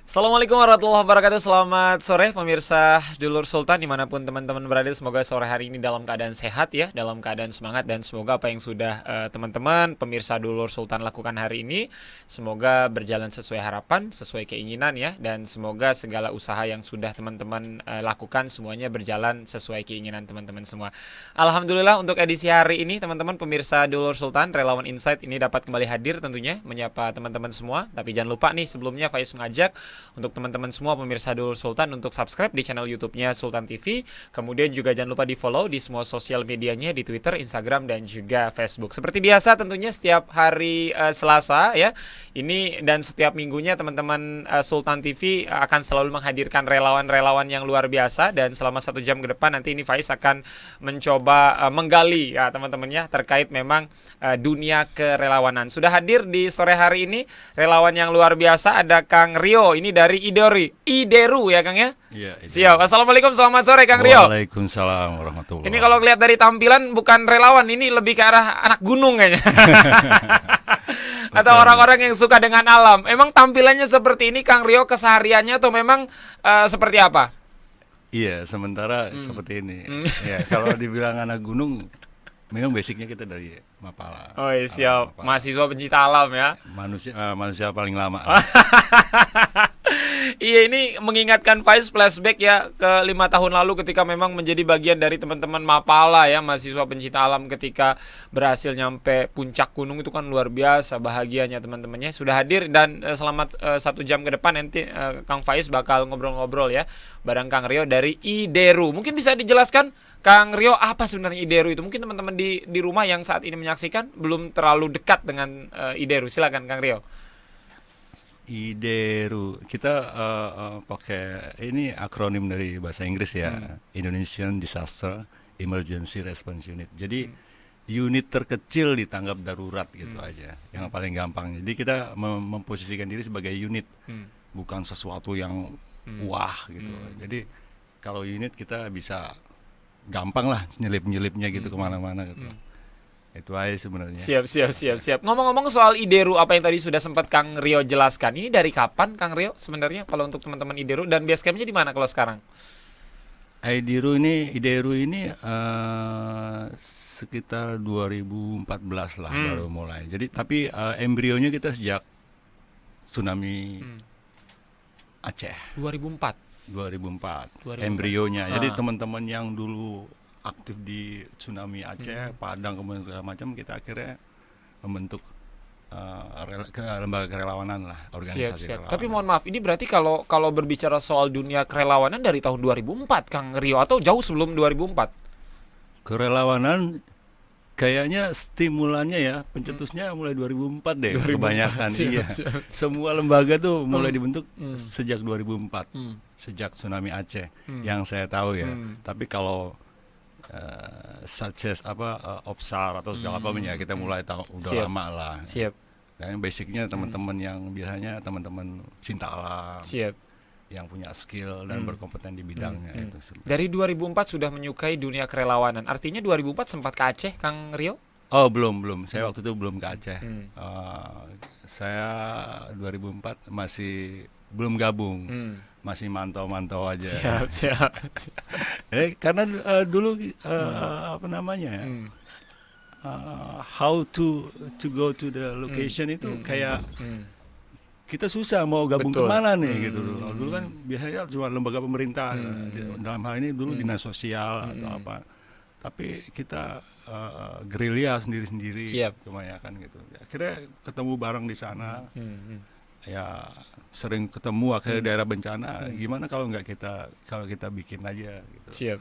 Assalamualaikum warahmatullahi wabarakatuh. Selamat sore pemirsa Dulur Sultan dimanapun teman-teman berada. Semoga sore hari ini dalam keadaan sehat ya, dalam keadaan semangat. Dan semoga apa yang sudah teman-teman pemirsa Dulur Sultan lakukan hari ini semoga berjalan sesuai harapan, sesuai keinginan ya. Dan semoga segala usaha yang sudah teman-teman lakukan semuanya berjalan sesuai keinginan teman-teman semua. Alhamdulillah untuk edisi hari ini teman-teman pemirsa Dulur Sultan, Relawan Insight ini dapat kembali hadir tentunya menyapa teman-teman semua. Tapi jangan lupa nih sebelumnya Faiz mengajak untuk teman-teman semua pemirsa Dulur Sultan untuk subscribe di channel YouTube-nya Sultan TV. Kemudian juga jangan lupa di-follow di semua sosial medianya di Twitter, Instagram dan juga Facebook. Seperti biasa tentunya setiap hari Selasa ya. Ini dan setiap minggunya teman-teman Sultan TV akan selalu menghadirkan relawan-relawan yang luar biasa dan selama 1 jam ke depan nanti ini Faiz akan mencoba menggali ya teman-temannya terkait memang dunia kerelawanan. Sudah hadir di sore hari ini relawan yang luar biasa ada Kang Rio ini dari Ideru ya Kang ya? Iya, Siap. Assalamualaikum, selamat sore Kang Rio. Waalaikumsalam warahmatullahi Ini kalau lihat dari tampilan bukan relawan, ini lebih ke arah anak gunung kayaknya. Atau orang-orang yang suka dengan alam. Emang tampilannya seperti ini Kang Rio kesehariannya atau memang seperti apa? Iya, sementara seperti ini. Ya, kalau dibilang anak gunung, memang basicnya kita dari Mapala. Oh iya, siap. Mapala. Mahasiswa pencinta alam ya. Manusia paling lama. Iya, ini mengingatkan Faiz flashback ya ke 5 tahun lalu ketika memang menjadi bagian dari teman-teman Mapala ya, mahasiswa pencinta alam ketika berhasil nyampe puncak gunung itu kan luar biasa bahagianya teman-temannya. Sudah hadir dan selamat 1 jam ke depan nanti Kang Faiz bakal ngobrol-ngobrol ya bareng Kang Rio dari Ideru. Mungkin bisa dijelaskan Kang Rio apa sebenarnya Ideru itu? Mungkin teman-teman di rumah yang saat ini menyaksikan belum terlalu dekat dengan Ideru. Silakan Kang Rio. IDERU, kita pakai ini akronim dari bahasa Inggris ya, Indonesian Disaster Emergency Response Unit. Jadi unit terkecil di tanggap darurat gitu aja, yang paling gampang. Jadi kita memposisikan diri sebagai unit, bukan sesuatu yang wah gitu. Jadi kalau unit kita bisa gampang lah nyelip-nyelipnya gitu kemana-mana gitu. Itu aja sebenarnya. Siap. Ngomong-ngomong soal Ideru apa yang tadi sudah sempat Kang Rio jelaskan, ini dari kapan Kang Rio sebenarnya kalau untuk teman-teman Ideru dan base campnya di mana kalau sekarang? IDERU ini sekitar 2014 lah baru mulai. Jadi tapi embrionya kita sejak tsunami Aceh 2004. Embrionya. Jadi teman-teman yang dulu aktif di tsunami Aceh, Padang kemudian segala macam, kita akhirnya membentuk lembaga kerelawanan lah, organisasi Siap. kerelawanan. Tapi mohon maaf, ini berarti kalau berbicara soal dunia kerelawanan dari tahun 2004 Kang Rio atau jauh sebelum 2004? Kerelawanan kayaknya stimulannya ya, pencetusnya mulai 2004 deh, 2004, kebanyakan. siap. Semua lembaga tuh mulai dibentuk sejak 2004, sejak tsunami Aceh, yang saya tahu ya. Tapi kalau such as Opsar atau segala apa ya kita mulai tahu udah lama lah. Siap. Dan basicnya teman-teman yang biasanya teman-teman cinta alam, Siap. yang punya skill dan berkompeten di bidangnya itu. Dari 2004 sudah menyukai dunia kerelawanan. Artinya 2004 sempat ke Aceh, Kang Rio? Oh belum. Saya waktu itu belum ke Aceh. Saya 2004 masih belum gabung, masih mantau-mantau aja. Siap. Karena dulu apa namanya? How to go to the location itu kayak kita susah mau gabung kemana nih gitu loh. Dulu kan biasanya cuma lembaga pemerintah, dalam hal ini dulu dinas sosial atau apa. Tapi kita gerilya sendiri-sendiri kebanyakan gitu. Akhirnya ketemu bareng di sana. Ya sering ketemu akhirnya daerah bencana. Gimana kalau kita bikin aja gitu. Siap.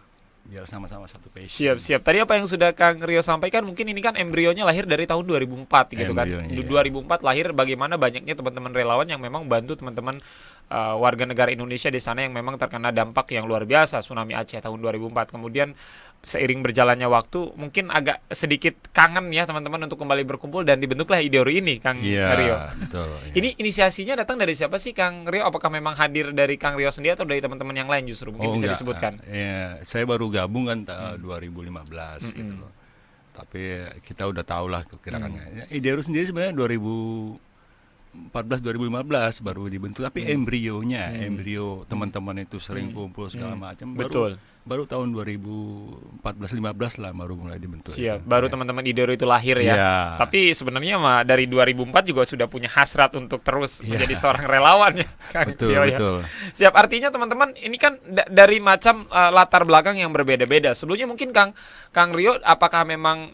Biar sama-sama satu passion. Siap. Tadi apa yang sudah Kang Rio sampaikan, mungkin ini kan embrionya lahir dari tahun 2004 gitu kan. 2004 lahir bagaimana banyaknya teman-teman relawan yang memang bantu teman-teman warga negara Indonesia di sana yang memang terkena dampak yang luar biasa tsunami Aceh tahun 2004. Kemudian seiring berjalannya waktu mungkin agak sedikit kangen ya teman-teman untuk kembali berkumpul dan dibentuklah Ideru ini Kang Rio. Betul. Ini inisiasinya datang dari siapa sih Kang Rio? Apakah memang hadir dari Kang Rio sendiri atau dari teman-teman yang lain justru? Mungkin bisa disebutkan. Ya, saya baru gabung kan 2015 gitu loh. Tapi kita udah tahu lah kekiraannya. Ideru sendiri sebenarnya 2015 baru dibentuk, tapi embrio teman-teman itu sering kumpul segala macam Betul. baru tahun 2014-15 lah baru mulai dibentuk. Siap, itu. baru Ya. teman-teman IDERU itu lahir ya. Iya. Tapi sebenarnya mah dari 2004 juga sudah punya hasrat untuk terus Iya. menjadi seorang relawan ya, Kang Betul, Rio ya. betul. Siap, artinya teman-teman ini kan dari macam latar belakang yang berbeda-beda. Sebelumnya mungkin Kang Rio, apakah memang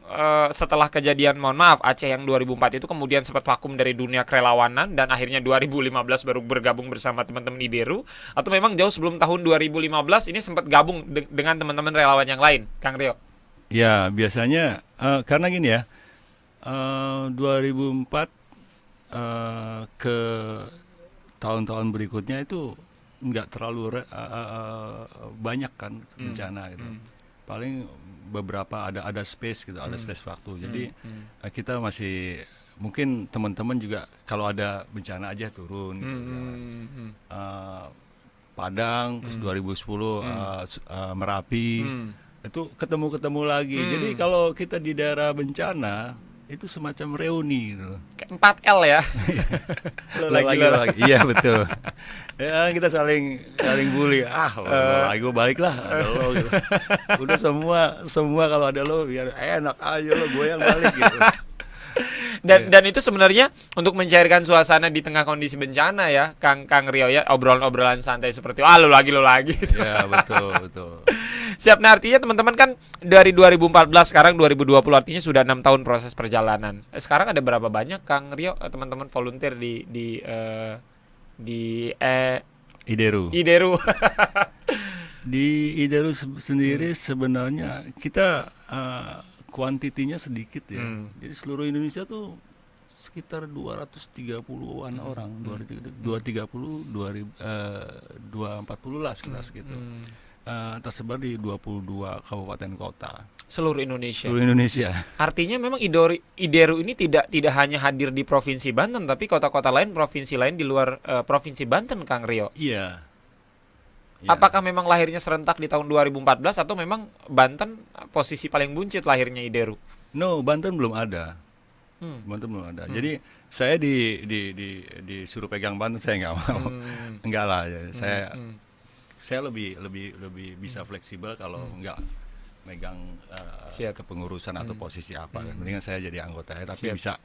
setelah kejadian mohon maaf Aceh yang 2004 itu kemudian sempat vakum dari dunia kerelawanan dan akhirnya 2015 baru bergabung bersama teman-teman IDERU, atau memang jauh sebelum tahun 2015 ini sempat gabung dengan teman-teman relawan yang lain, Kang Rio? Ya, biasanya karena gini ya, 2004 ke tahun-tahun berikutnya itu nggak terlalu banyak kan bencana gitu. Paling beberapa ada space gitu, ada space waktu. Jadi kita masih mungkin teman-teman juga kalau ada bencana aja turun gitu. Padang terus 2010 Merapi itu ketemu lagi. Jadi kalau kita di daerah bencana itu semacam reuni gitu. 4L ya. Lo Lagi. Iya betul. Ya kita saling bully. Lo lagi gue balik lah, ada lo gitu. Udah semua kalau ada lo biar enak aja lo, gue yang balik gitu. Dan itu sebenarnya untuk mencairkan suasana di tengah kondisi bencana ya, Kang Rio ya, obrolan santai seperti lo lagi. Ya betul. Siap. Nah, artinya teman-teman kan dari 2014 sekarang 2020 artinya sudah 6 tahun proses perjalanan. Sekarang ada berapa banyak Kang Rio teman-teman volunteer di IDERU. Di IDERU sendiri sebenarnya kita kuantitinya sedikit ya. Jadi seluruh Indonesia tuh sekitar 230-an orang, 230, 240 lah sekitar segitu. Tersebar di 22 kabupaten kota. Seluruh Indonesia. Artinya memang IDERU ini tidak hanya hadir di Provinsi Banten, tapi kota-kota lain, provinsi lain di luar Provinsi Banten, Kang Rio. Iya. Apakah memang lahirnya serentak di tahun 2014 atau memang Banten posisi paling buncit lahirnya IDERU? No, Banten belum ada. Jadi saya disuruh pegang Banten, saya nggak mau. Enggak lah. Ya. Saya lebih bisa fleksibel kalau nggak megang kepengurusan atau posisi apa. Mendingan saya jadi anggota ya, tapi bisa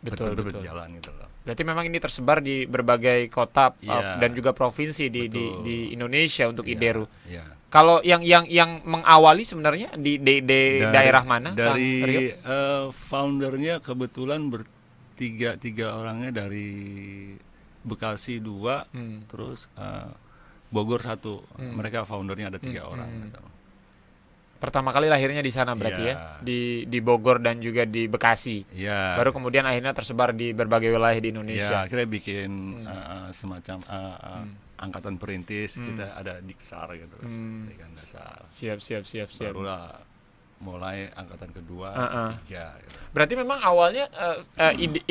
berjalan gitu loh. Berarti memang ini tersebar di berbagai kota dan juga provinsi di Indonesia untuk IDERU. Kalau yang mengawali sebenarnya di daerah mana? Dari foundernya kebetulan tiga orangnya dari Bekasi 2, terus Bogor 1. Mereka foundernya ada 3 orang. Gitu. Pertama kali lahirnya di sana berarti ya, di Bogor dan juga di Bekasi. Baru kemudian akhirnya tersebar di berbagai wilayah di Indonesia. Akhirnya bikin semacam angkatan perintis. Kita ada Diksar gitu, pendidikan dasar. Siap. Barulah mulai angkatan kedua, ketiga. Gitu. Berarti memang awalnya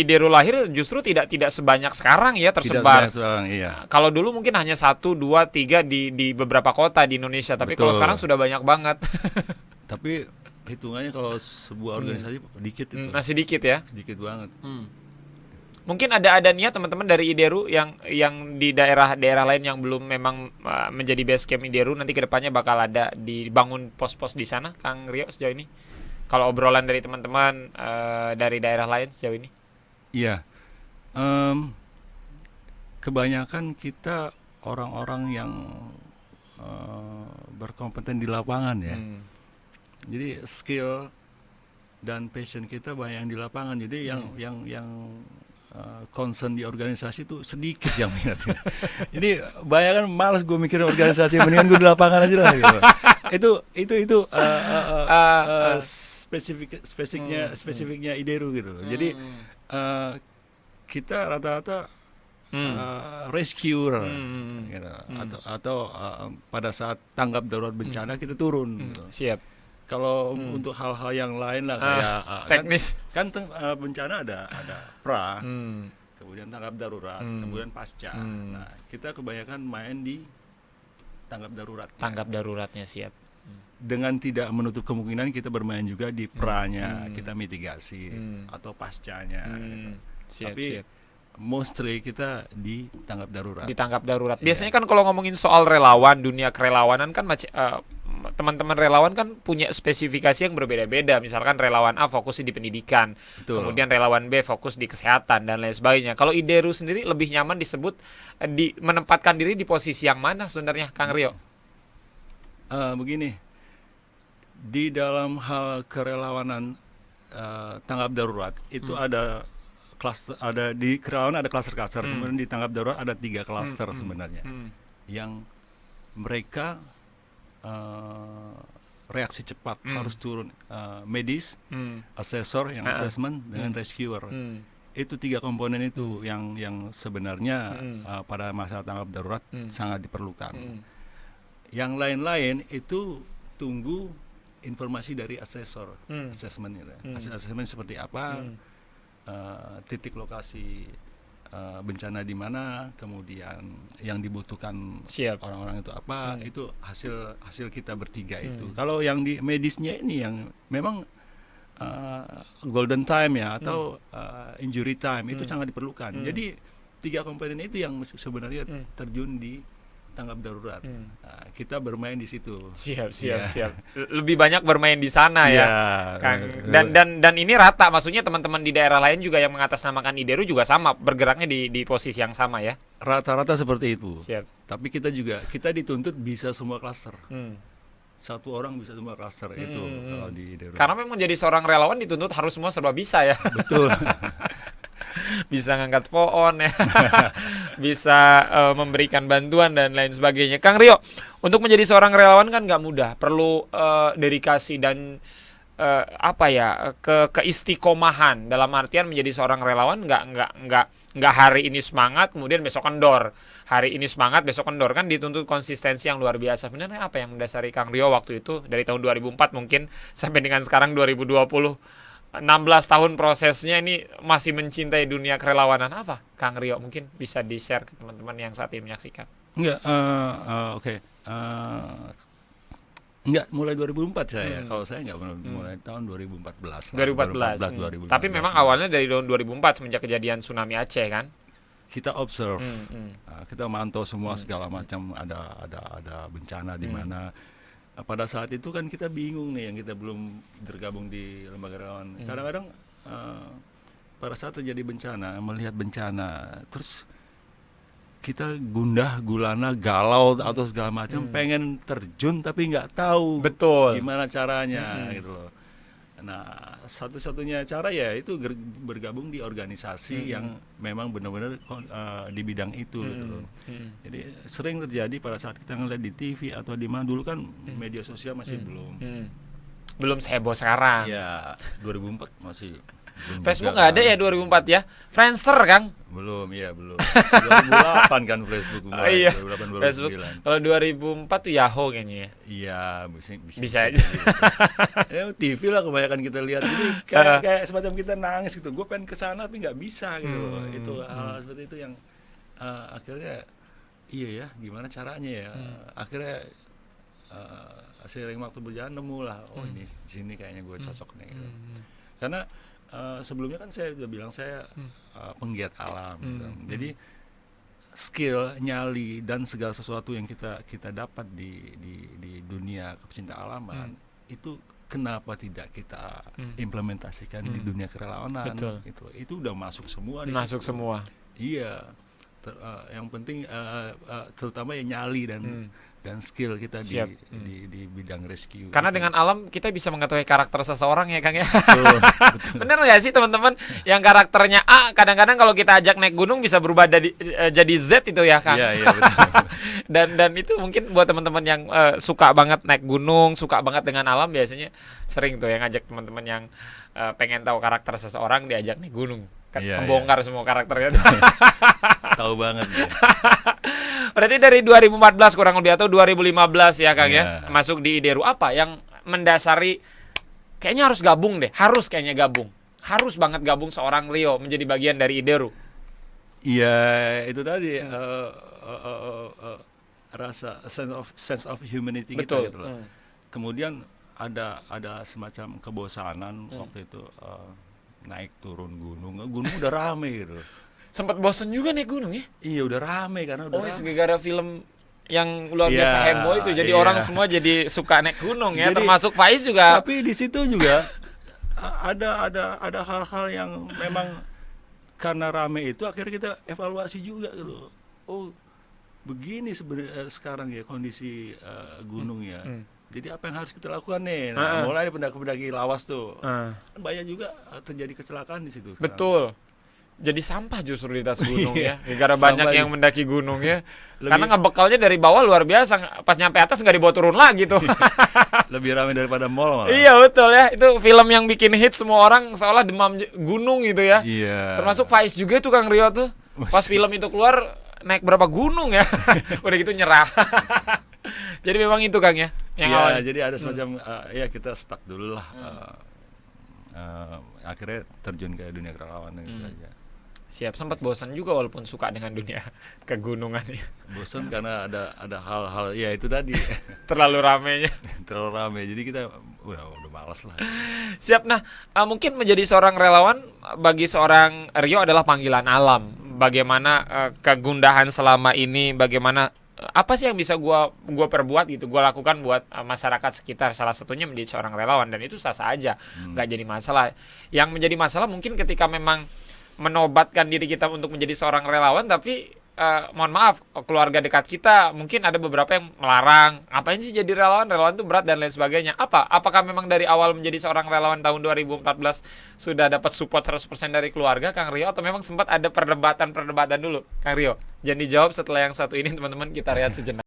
IDERU lahir justru tidak sebanyak sekarang ya tersebar. Tidak sebanyak sekarang, iya. Kalau dulu mungkin hanya 1, 2, 3 di beberapa kota di Indonesia, tapi kalau sekarang sudah banyak banget. Tapi hitungannya kalau sebuah organisasi dikit itu. Masih dikit ya? Sedikit banget. Mungkin ada niat teman-teman dari IDERU yang di daerah-daerah lain yang belum memang menjadi base camp IDERU, nanti kedepannya bakal ada dibangun pos-pos di sana, Kang Rio, sejauh ini. Kalau obrolan dari teman-teman dari daerah lain sejauh ini? Iya, kebanyakan kita orang-orang yang berkompeten di lapangan ya. Jadi skill dan passion kita banyak yang di lapangan. Jadi yang concern di organisasi itu sedikit yang minat. Jadi banyak kan malas gue mikirin organisasi, mendingan gue di lapangan aja lah gitu. Itu spesifiknya IDERU gitu. Jadi kita rata-rata rescuer gitu. Atau pada saat tanggap darurat bencana kita turun gitu. Siap. Kalau untuk hal-hal yang lain lah kayak teknis kan bencana ada pra, kemudian tanggap darurat, kemudian pasca. Nah, kita kebanyakan main di tanggap darurat. Tanggap daruratnya siap. Dengan tidak menutup kemungkinan kita bermain juga di pranya, kita mitigasi atau pascanya. Gitu. Siap, tapi siap. mostly kita ditangkap darurat. Iya. Biasanya kan kalau ngomongin soal relawan, dunia kerelawanan kan teman-teman relawan kan punya spesifikasi yang berbeda-beda. Misalkan relawan A fokus di pendidikan, Betul. kemudian relawan B fokus di kesehatan dan lain sebagainya. Kalau IDERU sendiri lebih nyaman disebut menempatkan diri di posisi yang mana sebenarnya, Kang Rio? Begini, di dalam hal kerelawanan tanggap darurat itu ada klaster, ada di kerelawanan ada klaster-klaster, kemudian di tanggap darurat ada 3 klaster sebenarnya, yang mereka reaksi cepat harus turun, medis, asesor yang assessment dengan rescuer. Itu 3 komponen itu yang sebenarnya pada masa tanggap darurat sangat diperlukan. Yang lain-lain itu tunggu informasi dari asesor, assessment gitu. Assessment seperti apa, titik lokasi bencana di mana, kemudian yang dibutuhkan orang-orang itu apa, itu hasil kita bertiga itu. Kalau yang di medisnya ini yang memang golden time ya atau injury time itu sangat diperlukan. Jadi 3 komponen itu yang sebenarnya terjun di tanggap darurat. Nah, kita bermain di situ. Siap. Lebih banyak bermain di sana ya, Kang. Dan ini rata, maksudnya teman-teman di daerah lain juga yang mengatasnamakan IDERU juga sama, bergeraknya di posisi yang sama ya. Rata-rata seperti itu. Siap. Tapi kita dituntut bisa semua klaster. Satu orang bisa semua klaster itu kalau di IDERU. Karena memang jadi seorang relawan dituntut harus semua serba bisa ya. Betul. Bisa ngangkat pohon ya, bisa memberikan bantuan dan lain sebagainya. Kang Rio, untuk menjadi seorang relawan kan nggak mudah, perlu dedikasi dan keistiqomahan. Dalam artian menjadi seorang relawan nggak hari ini semangat kemudian besok kendor, hari ini semangat besok kendor, kan dituntut konsistensi yang luar biasa. Sebenarnya apa yang mendasari Kang Rio waktu itu dari tahun 2004 mungkin sampai dengan sekarang 2020? 16 tahun prosesnya ini masih mencintai dunia kerelawanan apa, Kang Rio? Mungkin bisa di-share ke teman-teman yang saat ini menyaksikan. Oke. Enggak, mulai 2004 saya. Kalau saya enggak mulai tahun 2014. 2014. Tapi memang awalnya dari tahun 2004 semenjak kejadian tsunami Aceh kan? Kita observe. Kita mantau semua segala macam, ada bencana di mana. Pada saat itu kan kita bingung nih, yang kita belum tergabung di lembaga relawan. Kadang-kadang pada saat terjadi bencana, melihat bencana, terus kita gundah gulana, galau atau segala macam, pengen terjun tapi nggak tahu gimana caranya gitu loh. Nah, satu-satunya cara ya itu bergabung di organisasi yang memang benar-benar di bidang itu gitu loh. Jadi sering terjadi pada saat kita ngeliat di TV atau di mana, dulu kan media sosial masih belum seheboh sekarang. Ya, 2004 masih belum. Facebook nggak ada ya 2004 ya. Friendster Kang? Belum. 2008 kan Facebook mulai. Iya. 2008 Facebook. Kalau 2004 tuh Yahoo kayaknya ya. Iya, bisa aja. Ya, TV lah kebanyakan kita lihat. Jadi kayak semacam kita nangis gitu. Gue pengen kesana tapi nggak bisa gitu loh. Itu hal seperti itu yang akhirnya iya ya, gimana caranya ya. Akhirnya seiring waktu berjalan nemu lah, ini sini kayaknya gue cocok nih gitu. Karena sebelumnya kan saya udah bilang saya penggiat alam gitu. Jadi skill, nyali dan segala sesuatu yang kita dapat di dunia pecinta alaman itu kenapa tidak kita implementasikan di dunia kerelawanan. Gitu. Itu udah masuk semua di masuk situ. Semua. Iya. Yang penting terutama ya nyali dan skill kita di bidang rescue. Karena dengan alam kita bisa mengetahui karakter seseorang ya Kang ya. Betul. Bener nggak sih teman-teman, yang karakternya A kadang-kadang kalau kita ajak naik gunung bisa berubah jadi Z itu ya Kang. Iya betul. dan itu mungkin buat teman-teman yang suka banget naik gunung, suka banget dengan alam, biasanya sering tuh yang ngajak teman-teman yang pengen tahu karakter seseorang diajak naik gunung. Kebongkar semua karakternya. Tahu banget ya. Berarti dari 2014 kurang lebih atau 2015 ya Kang ya, masuk di IDERU. Apa yang mendasari kayaknya harus gabung deh, harus banget gabung seorang Rio menjadi bagian dari IDERU? Iya, itu tadi rasa sense of humanity kita gitu loh. Kemudian ada semacam kebosanan waktu itu, naik turun gunung udah rame gitu. Sempat bosen juga naik gunung ya? Iya udah rame karena udah Oh, rame. gara-gara film yang luar Iya, biasa heboh itu, jadi iya. orang semua jadi suka naik gunung ya, Jadi- termasuk Faiz juga. Tapi di situ juga ada hal-hal yang memang karena rame itu akhirnya kita evaluasi juga gitu. Oh, begini sebenarnya sekarang ya kondisi gunung ya. Jadi apa yang harus kita lakukan nih? Nah, mulai pendaki-pendaki lawas tuh. Ah, Kan banyak juga terjadi kecelakaan di situ. sekarang. betul. Jadi sampah justru di atas gunung ya, Iya, gara banyak sampah yang mendaki gunung ya. Lebih- Karena ngebekalnya dari bawah luar biasa, pas nyampe atas nggak dibawa turun lagi tuh. Lebih ramai daripada mall malah. Iya betul ya, itu film yang bikin hit semua orang seolah demam gunung gitu ya. Iya. Termasuk Faiz juga tuh Kang Rio tuh. Pas film itu keluar naik berapa gunung ya. Udah gitu nyerah. Jadi memang itu Kang ya. Yang Iya, awalnya. jadi ada semacam ya kita stuck dulu lah. Akhirnya terjun ke dunia kerelawanan gitu aja. Siap, sempat bosan juga walaupun suka dengan dunia kegunungan ya. Bosan karena ada hal-hal ya itu tadi Terlalu ramenya. terlalu ramai. Jadi kita udah malas lah. Siap. Nah, mungkin menjadi seorang relawan bagi seorang Rio adalah panggilan alam. Bagaimana kegundahan selama ini, bagaimana apa sih yang bisa gua perbuat gitu, gua lakukan buat masyarakat sekitar. Salah satunya menjadi seorang relawan, dan itu sah-sah aja, nggak jadi masalah. Yang menjadi masalah mungkin ketika memang menobatkan diri kita untuk menjadi seorang relawan, tapi mohon maaf, keluarga dekat kita mungkin ada beberapa yang melarang, ngapain sih jadi relawan, relawan itu berat dan lain sebagainya. Apakah memang dari awal menjadi seorang relawan tahun 2014 sudah dapat support 100% dari keluarga Kang Rio, atau memang sempat ada perdebatan dulu Kang Rio? Jangan dijawab setelah yang satu ini teman-teman, kita lihat sejenak.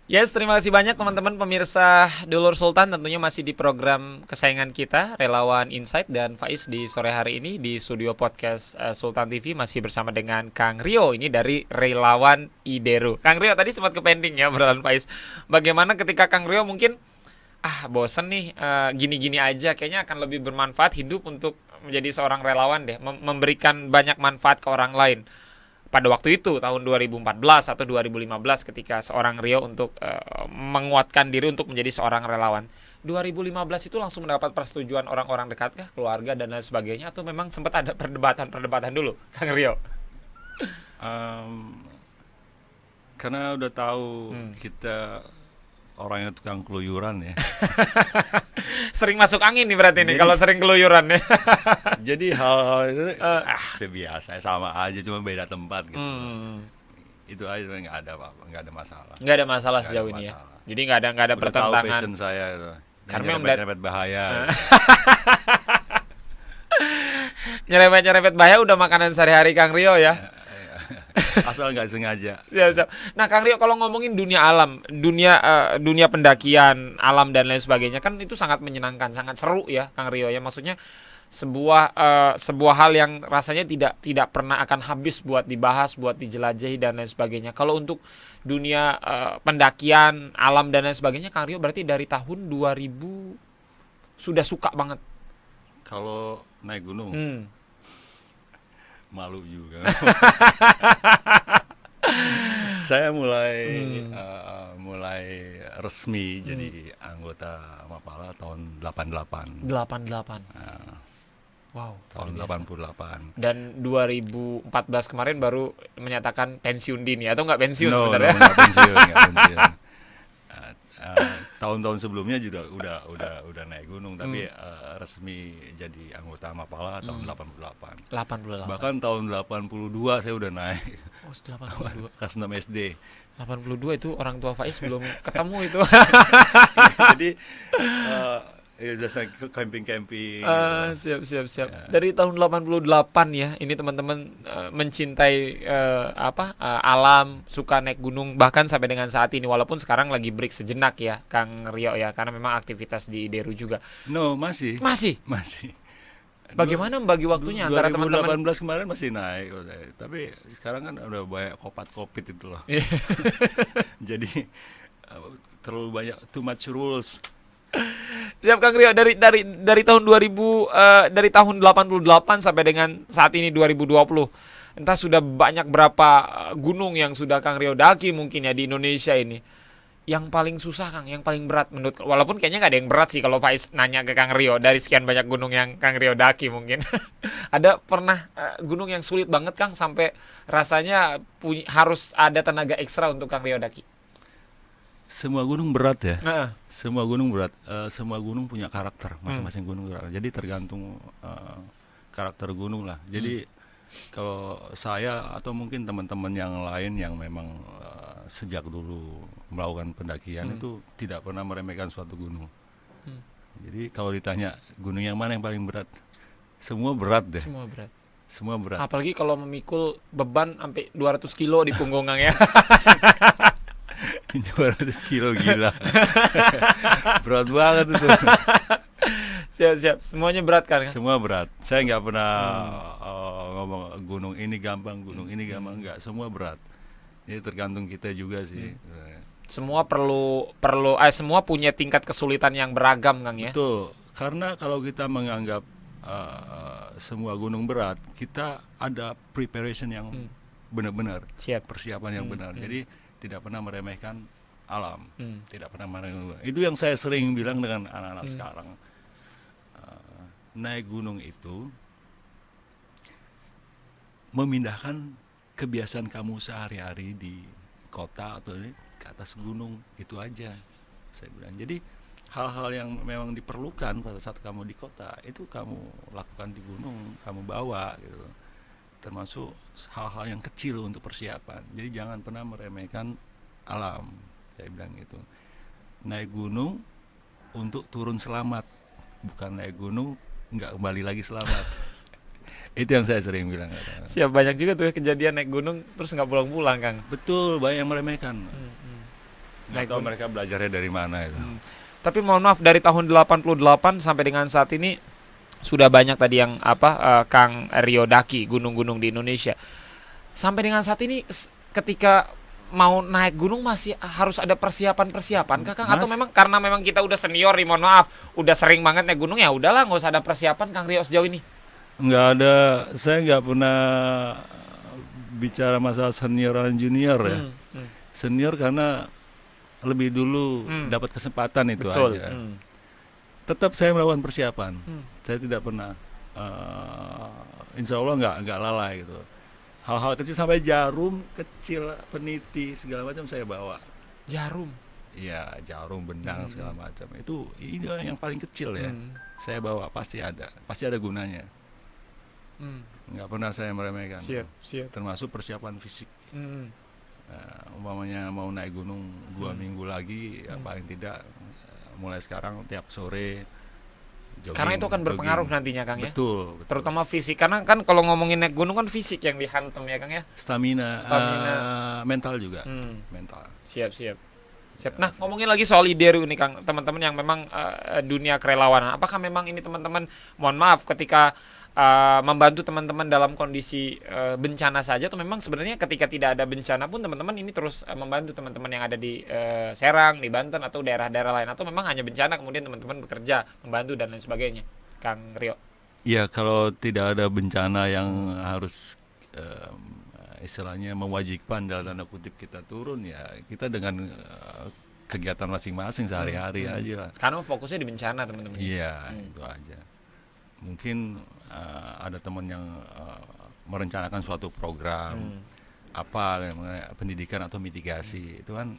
Yes, terima kasih banyak teman-teman pemirsa Dulur Sultan, tentunya masih di program kesayangan kita, Relawan Insight, dan Faiz di sore hari ini di studio podcast Sultan TV masih bersama dengan Kang Rio ini dari Relawan Ideru. Kang Rio tadi sempat ke pending ya obrolan Faiz. Bagaimana ketika Kang Rio mungkin bosen nih gini-gini aja, kayaknya akan lebih bermanfaat hidup untuk menjadi seorang relawan deh, memberikan banyak manfaat ke orang lain. Pada waktu itu tahun 2014 atau 2015 ketika seorang Rio untuk menguatkan diri untuk menjadi seorang relawan. 2015 itu langsung mendapat persetujuan orang-orang dekat kah, keluarga dan lain sebagainya, atau memang sempat ada perdebatan dulu, Kang Rio? Karena udah tahu kita orang yang tukang keluyuran ya. Sering masuk angin nih berarti nih Jadi- kalau sering keluyuran ya. Jadi hal-hal itu udah biasa, sama aja, cuma beda tempat gitu. Itu aja, sebenarnya nggak ada apa-apa, nggak ada masalah. Nggak ada masalah Nggak ada sejauh ini ya. masalah. Jadi nggak ada Udah tahu pertentangan. passion saya itu. Karena Yang yang nyerempet bahaya. Nyerempet bahaya udah makanan sehari-hari Kang Rio ya. Asal nggak sengaja. Siap. Nah, Kang Rio kalau ngomongin dunia alam, dunia pendakian, alam dan lain sebagainya kan itu sangat menyenangkan, sangat seru ya, Kang Rio ya. Maksudnya sebuah hal yang rasanya tidak pernah akan habis buat dibahas, buat dijelajahi dan lain sebagainya. Kalau untuk dunia pendakian, alam dan lain sebagainya, Kang Rio berarti dari tahun 2000 sudah suka banget. Kalau naik gunung, malu juga. Saya mulai resmi jadi anggota Mapala tahun 88. 88. Nah, Wow, tahun luar biasa. 88. Dan 2014 kemarin baru menyatakan pensiun dini atau nggak pensiun No, sebenarnya? nggak pensiun, nggak pensiun. Tahun-tahun sebelumnya juga udah naik gunung, tapi resmi jadi anggota Mapala tahun 88. 88. Bahkan tahun 82 saya udah naik. Oh, 82. Kelas 6 SD. 82 itu orang tua Faiz belum ketemu itu. Jadi udah saya ke camping-camping. Siap. Dari tahun 88 ya, ini teman-teman mencintai alam, suka naik gunung bahkan sampai dengan saat ini, walaupun sekarang lagi break sejenak ya, Kang Rio ya, karena memang aktivitas di Ideru juga. No, masih. Masih. Bagaimana membagi waktunya antara teman-teman? 2018 kemarin masih naik, tapi sekarang kan udah banyak kopat-kopit itu loh. Jadi terlalu banyak, too much rules. Siap Kang Rio, dari tahun 2000 dari tahun 88 sampai dengan saat ini 2020. Entah sudah banyak berapa gunung yang sudah Kang Rio daki mungkin ya di Indonesia ini. Yang paling susah Kang, yang paling berat menurut, walaupun kayaknya nggak ada yang berat sih kalau Faiz nanya ke Kang Rio dari sekian banyak gunung yang Kang Rio daki mungkin. Ada pernah gunung yang sulit banget Kang sampai rasanya harus ada tenaga ekstra untuk Kang Rio daki? Semua gunung berat ya. Heeh. Semua gunung berat. Semua gunung punya karakter, masing-masing gunung berat. Jadi tergantung karakter gunung lah. Jadi kalau saya atau mungkin teman-teman yang lain yang memang sejak dulu melakukan pendakian itu tidak pernah meremehkan suatu gunung. Jadi kalau ditanya gunung yang mana yang paling berat, semua berat deh. Semua berat. Semua berat. Apalagi kalau memikul beban sampai 200 kilo di punggung Kang ya. 200 kilo gila. Berat banget itu. Siap. Semuanya berat kan? Semua berat. Saya nggak pernah ngomong gunung ini gampang, gunung ini gampang, nggak. Semua berat. Jadi tergantung kita juga sih. Semua semua punya tingkat kesulitan yang beragam Kang ya. Betul. Karena kalau kita menganggap semua gunung berat, kita ada preparation yang benar-benar, Siap. persiapan yang benar. Jadi tidak pernah meremehkan alam, tidak pernah meremehkan. Itu yang saya sering bilang dengan anak-anak sekarang. Naik gunung itu memindahkan kebiasaan kamu sehari-hari di kota atau ke atas gunung, itu aja saya bilang. Jadi hal-hal yang memang diperlukan pada saat kamu di kota itu kamu lakukan di gunung, kamu bawa gitu loh. Termasuk hal-hal yang kecil untuk persiapan. Jadi jangan pernah meremehkan alam, saya bilang gitu. Naik gunung untuk turun selamat, bukan naik gunung nggak kembali lagi selamat. Itu yang saya sering bilang. Siap, banyak juga tuh kejadian naik gunung terus nggak pulang-pulang Kang. Betul, banyak yang meremehkan. Nggak tahu mereka belajarnya dari mana itu. Tapi mohon maaf, dari tahun 88 sampai dengan saat ini sudah banyak tadi yang Kang Rio daki gunung-gunung di Indonesia. Sampai dengan saat ini ketika mau naik gunung masih harus ada persiapan-persiapan Kang? Atau memang karena memang kita udah senior nih, mohon maaf, udah sering banget naik gunung, ya udahlah nggak usah ada persiapan Kang Rio sejauh ini? Nggak ada, saya nggak pernah bicara masalah senior dan junior ya. Senior karena lebih dulu dapat kesempatan itu Betul. aja. Tetap saya melakukan persiapan. Saya tidak pernah, insya Allah nggak lalai gitu. Hal-hal kecil sampai jarum kecil, peniti segala macam saya bawa. Jarum. Iya, jarum, benang segala macam. Itu ini yang paling kecil ya. Saya bawa pasti ada gunanya. Nggak pernah saya meremehkan. Siap. Termasuk persiapan fisik. Umpamanya mau naik gunung 2 minggu lagi, ya paling tidak mulai sekarang tiap sore jogging. Karena itu akan berpengaruh nantinya Kang ya. Betul. Terutama fisik, karena kan kalau ngomongin naik gunung kan fisik yang dihantam ya Kang ya. Stamina. Mental juga. Mental. Siap. Nah, ngomongin lagi soal Ideru ini Kang, teman-teman yang memang dunia kerelawanan. Apakah memang ini teman-teman, mohon maaf, ketika membantu teman-teman dalam kondisi bencana saja, atau memang sebenarnya ketika tidak ada bencana pun teman-teman ini terus membantu teman-teman yang ada di Serang, di Banten atau daerah-daerah lain, atau memang hanya bencana kemudian teman-teman bekerja membantu dan lain sebagainya, Kang Rio? Ya, kalau tidak ada bencana yang harus istilahnya mewajibkan dalam tanda kutip kita turun, ya kita dengan kegiatan masing-masing sehari-hari aja lah. Karena fokusnya di bencana teman-teman. Iya, itu aja. Mungkin ada teman yang merencanakan suatu program pendidikan atau mitigasi, itu kan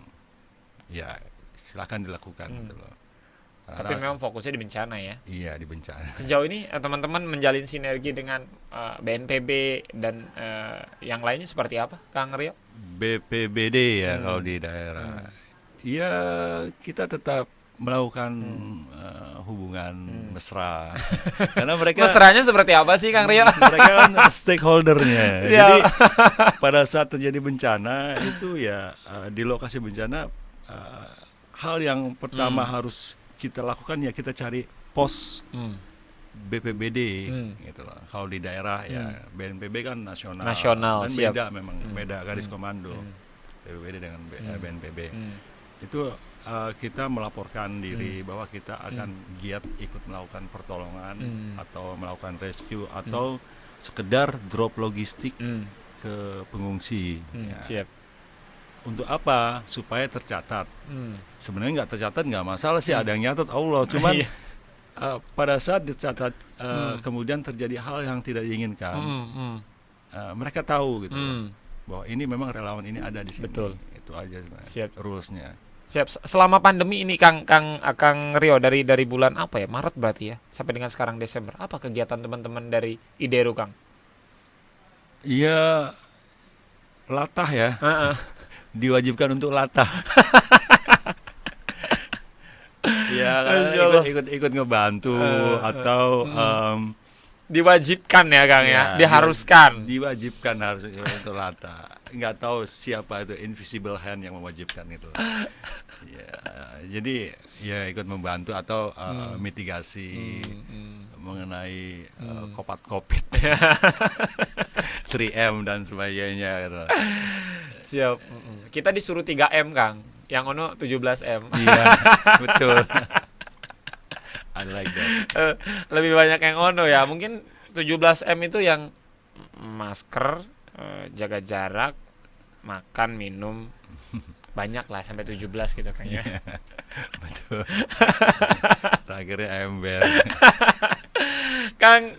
ya silakan dilakukan gitu loh. Tapi memang fokusnya di bencana ya. Iya, di bencana. Sejauh ini teman-teman menjalin sinergi dengan BNPB dan yang lainnya seperti apa, Kang Rio? BPBD ya kalau di daerah. Ya, kita tetap melakukan hubungan mesra. Karena mereka mesranya seperti apa sih Kang Rio? Mereka kan stakeholdernya. Jadi pada saat terjadi bencana itu ya di lokasi bencana, hal yang pertama harus kita lakukan ya kita cari pos BPBD gitu loh. Kalau di daerah ya BNPB kan nasional dan siap. beda garis komando BPBD dengan BNPB. Itu kita melaporkan diri bahwa kita akan giat ikut melakukan pertolongan atau melakukan rescue atau sekedar drop logistik ke pengungsi. Ya. Siap. Untuk apa? Supaya tercatat. Sebenarnya nggak tercatat nggak masalah sih, ada yang nyatat Allah. Cuman pada saat dicatat kemudian terjadi hal yang tidak diinginkan, mereka tahu gitu bahwa ini memang relawan ini ada di sini. Betul. Itu aja sebenarnya. Siap. Rulesnya. Siap. Selama pandemi ini Kang Rio, dari bulan apa ya? Maret berarti ya, sampai dengan sekarang Desember. Apa kegiatan teman-teman dari Ideru Kang? Iya, latah ya. Diwajibkan untuk latah. Ya, ikut ngebantu atau diwajibkan ya Kang ya, diharuskan. Diwajibkan harus untuk latah. Nggak tahu siapa itu invisible hand yang mewajibkan itu. Ya, jadi ya ikut membantu atau mitigasi mengenai kopat-kopit 3M dan sebagainya gitu. Siap. Kita disuruh 3M Kang, yang ono 17M. Iya, betul. I like that. Lebih banyak yang ono ya. Mungkin 17M itu yang masker, jaga jarak, makan, minum, banyak lah sampai 17 gitu kan ya. Betul. Terakhirnya ember. Kang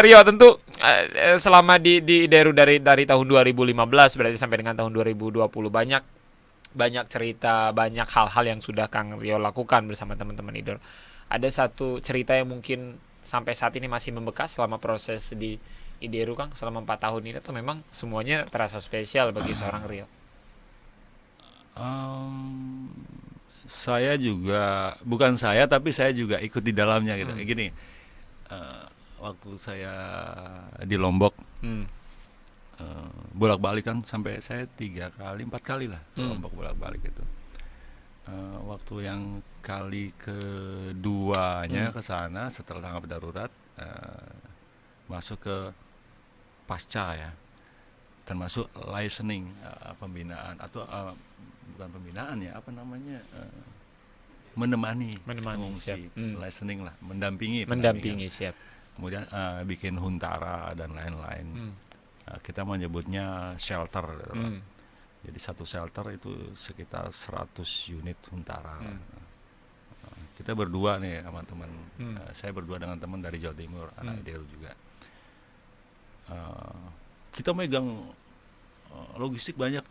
Rio, tentu selama di Ideru dari tahun 2015 berarti sampai dengan tahun 2020 banyak cerita, banyak hal-hal yang sudah Kang Rio lakukan bersama teman-teman Ideru. Ada satu cerita yang mungkin sampai saat ini masih membekas selama proses di Ideru Kang, selama 4 tahun ini, atau memang semuanya terasa spesial bagi seorang Rio? Saya juga, bukan saya tapi saya juga ikut di dalamnya gitu. Gini, waktu saya di Lombok, bolak-balik kan sampai saya 3 kali 4 kali lah Lombok bolak-balik itu. waktu yang kali keduanya ke sana setelah tanggap darurat, masuk ke pasca ya, termasuk licensing, pembinaan atau bukan pembinaan ya, apa namanya, menemani pengungsi, siap. licensing lah, mendampingi, Siap. kemudian bikin huntara dan lain-lain. Kita menyebutnya shelter gitu loh. Jadi satu shelter itu sekitar 100 unit huntara. Kita berdua nih sama teman, saya berdua dengan teman dari Jawa Timur, anak IDERU juga. Kita megang logistik banyak,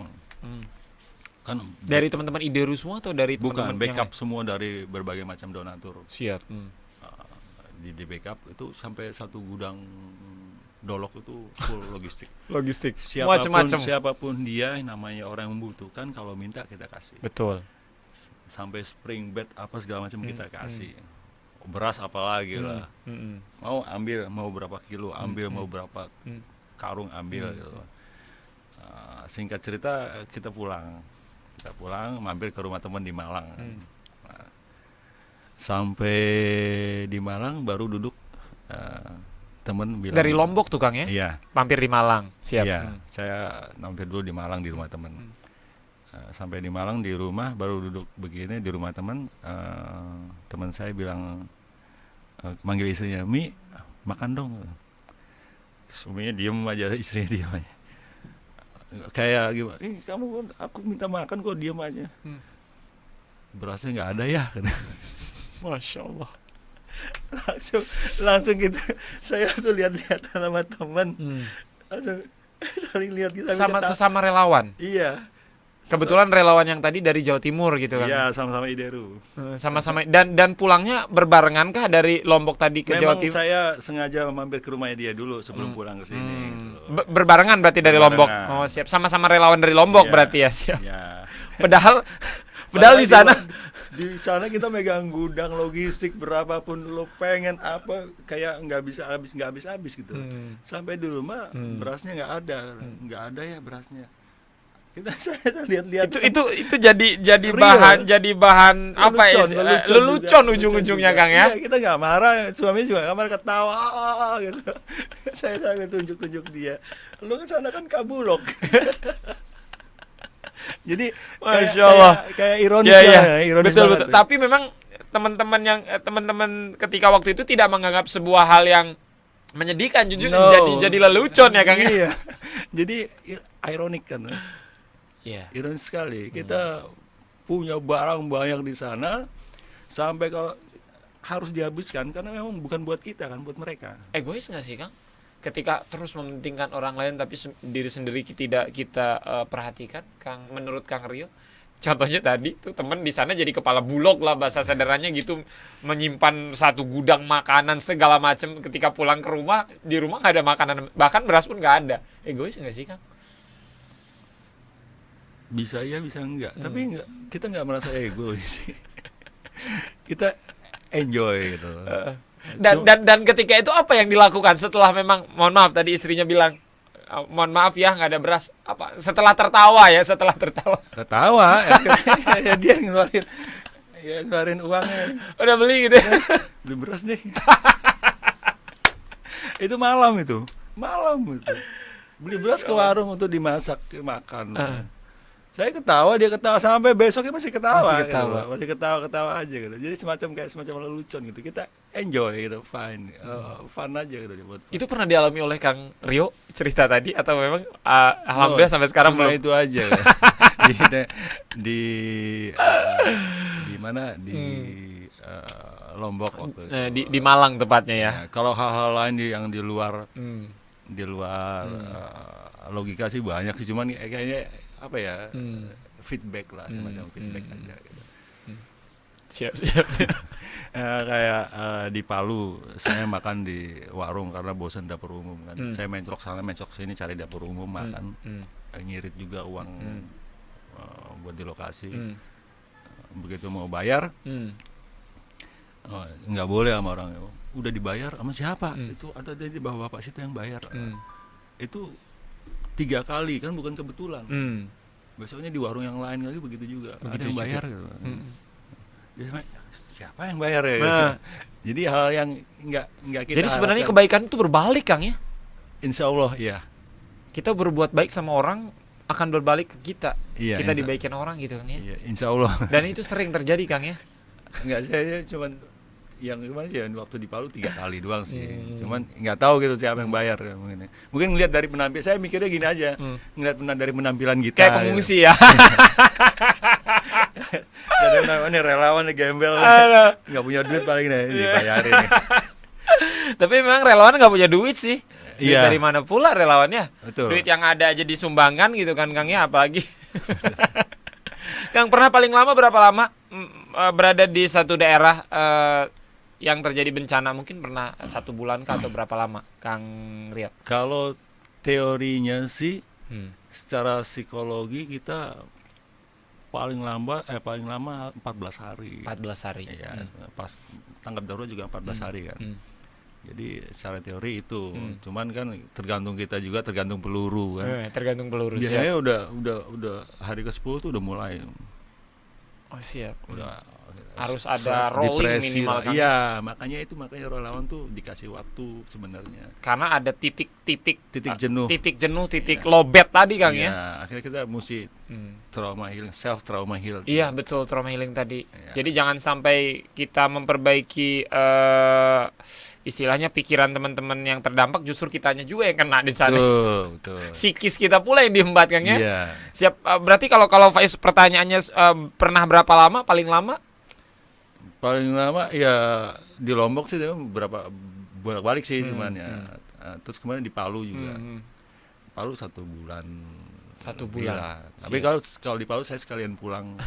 kan Dari teman-teman IDERU semua atau dari bukan teman-teman backup yang semua dari berbagai macam donatur. siap. Di backup itu sampai satu gudang dolok itu full logistik. Logistik. Siapapun Macam-macam. siapapun dia, namanya orang yang membutuhkan, kalau minta kita kasih. Betul. Sampai spring bed apa segala macam kita kasih. Beras apalagi lah. Mau ambil, mau berapa kilo ambil, mau berapa karung ambil gitu. Singkat cerita kita pulang mampir ke rumah teman di Malang. Sampai di Malang baru duduk, teman bilang Dari Lombok tuh Kang ya? Iya. Mampir di Malang. Siap. Iya, saya mampir dulu di Malang di rumah teman. Sampai di Malang di rumah baru duduk begini di rumah teman, teman saya bilang, manggil istrinya, "Mi, makan dong." Terus uminya diem aja, istrinya diem aja. Kayak gimana? Kamu, aku minta makan kok diem aja. Berasnya nggak ada ya. Masya Allah. langsung gitu, saya tuh lihat-lihat sama teman, langsung saling lihat kita. Sesama relawan. Iya. Kebetulan relawan yang tadi dari Jawa Timur gitu kan. Iya, sama-sama IDERU. Sama-sama dan pulangnya berbarengan kah dari Lombok tadi ke Jawa Memang Timur? saya sengaja mampir ke rumahnya dia dulu sebelum pulang ke sini gitu loh. Berbarengan berarti dari Lombok. Oh, siap. Sama-sama relawan dari Lombok Iya, berarti ya, siap. Iya. Padahal di sana di sana kita megang gudang logistik berapapun lo pengen apa, kayak nggak habis gitu. Sampai di rumah berasnya nggak ada ya berasnya. Saya lihat-lihat itu jadi bahan apa ya? Lelucon ujung-ujungnya Kang ya. Iya, kita nggak marah, suaminya juga nggak marah, ketawa gitu. Saya sampai tunjuk dia, lu kan sana kan kabulok. Jadi Masya Allah. kayak ironis Ya. ironis Betul. banget. Tapi memang teman-teman ketika waktu itu tidak menganggap sebuah hal yang menyedihkan, jujur jadi lelucon ya Kang ya. Iya. Jadi ironik kan. Iya. Ironis sekali. Kita punya barang banyak di sana sampai kalau harus dihabiskan karena memang bukan buat kita kan, buat mereka. Egois nggak sih Kang? Ketika terus mementingkan orang lain tapi diri sendiri tidak kita perhatikan, Kang, menurut Kang Rio. Contohnya tadi tuh temen di sana jadi kepala bulog lah bahasa sederhananya gitu, menyimpan satu gudang makanan segala macam, ketika pulang ke rumah, di rumah nggak ada makanan, bahkan beras pun nggak ada. Egois nggak sih Kang? Bisa ya, bisa enggak. Tapi kita nggak merasa egois sih. Kita enjoy gitu. Dan ketika itu apa yang dilakukan setelah memang, mohon maaf tadi istrinya bilang, mohon maaf ya nggak ada beras, apa setelah tertawa ya, dia ngeluarin uangnya, udah beli gitu ya. Beli beras deh. itu malam beli beras ke warung untuk dimasak makan. Saya ketawa, dia ketawa, sampai besoknya masih ketawa. Masih ketawa aja gitu. Jadi semacam lelucon gitu. Kita enjoy gitu, fun aja gitu buat. Itu pernah dialami oleh Kang Rio cerita tadi atau memang alhamdulillah sampai sekarang belum? Itu aja. di mana di Lombok waktu itu. Di Malang tepatnya ya. Kalau hal-hal lain yang di luar logika sih banyak sih, cuman kayaknya apa ya, feedback lah, semacam feedback aja gitu. Siap. Kayak di Palu saya makan di warung karena bosan dapur umum kan. Saya mencok sana mencok sini cari dapur umum makan. Ngirit juga uang buat di lokasi. Begitu mau bayar, nggak boleh sama orang. Udah dibayar sama siapa? Itu ada di bawah bapak situ yang bayar. Itu 3 kali kan, bukan kebetulan. besoknya di warung yang lain lagi begitu juga. Ada Begitu yang juga. bayar gitu. Hmm. Jadi, siapa yang bayar ya? Nah. Jadi hal yang nggak kita Jadi sebenarnya harapkan. kebaikan itu berbalik, Kang ya. Insya Allah ya. Kita berbuat baik sama orang akan berbalik ke kita. Iya, Kita insya- dibaikin orang gitu kan ya. Iya, insya Allah. Dan itu sering terjadi, Kang ya. Nggak, saya cuman yang kemarin ya waktu di Palu 3 kali doang sih. Hmm. Cuman nggak tahu gitu siapa yang bayar ya, mungkin ngelihat dari penampilan. Saya mikirnya gini aja, ngelihat dari penampilan kita. Kayak pengungsi ya. Jadi ini relawan nih gembel, Aduh. nggak punya duit paling nih Iya. dibayarin. Tapi memang relawan nggak punya duit sih. Duit Iya. dari mana pula relawannya? Betul. Duit yang ada aja disumbangkan gitu kan, Kang ya, apalagi. Kang, pernah paling lama berapa lama berada di satu daerah yang terjadi bencana? Mungkin pernah 1 bulan kah atau berapa lama, Kang Rio? Kalau teorinya sih, Hmm. secara psikologi kita paling lama 14 hari. 14 hari. Iya, pas tanggap darurat juga 14 hari kan. Hmm. Jadi secara teori itu, Hmm. cuman kan tergantung kita juga, tergantung peluru kan. Tergantung peluru. Biasanya Siap. udah hari ke-10 tuh udah mulai, Oh siap. udah Harus ada stres, rolling depresi minimal lah. kan. Iya, makanya relawan tuh dikasih waktu sebenarnya. Karena ada titik Jenuh. titik Iya. lobet tadi, Kang ya. Iya, akhirnya kita mesti trauma healing, self trauma heal. Iya betul, trauma healing tadi. Iya. Jadi jangan sampai kita memperbaiki istilahnya pikiran teman-teman yang terdampak, justru kitanya juga yang kena di sana. Betul. Psikis kita pula yang diembat, Kang ya. Iya. Siap. Berarti kalau Faiz pertanyaannya pernah berapa lama? Paling lama? Paling lama ya di Lombok sih berapa bolak-balik sih cuman ya. Terus kemarin di Palu juga. Palu 1 bulan. 1 lebih bulan. lah. Siap. Tapi kalau di Palu saya sekalian pulang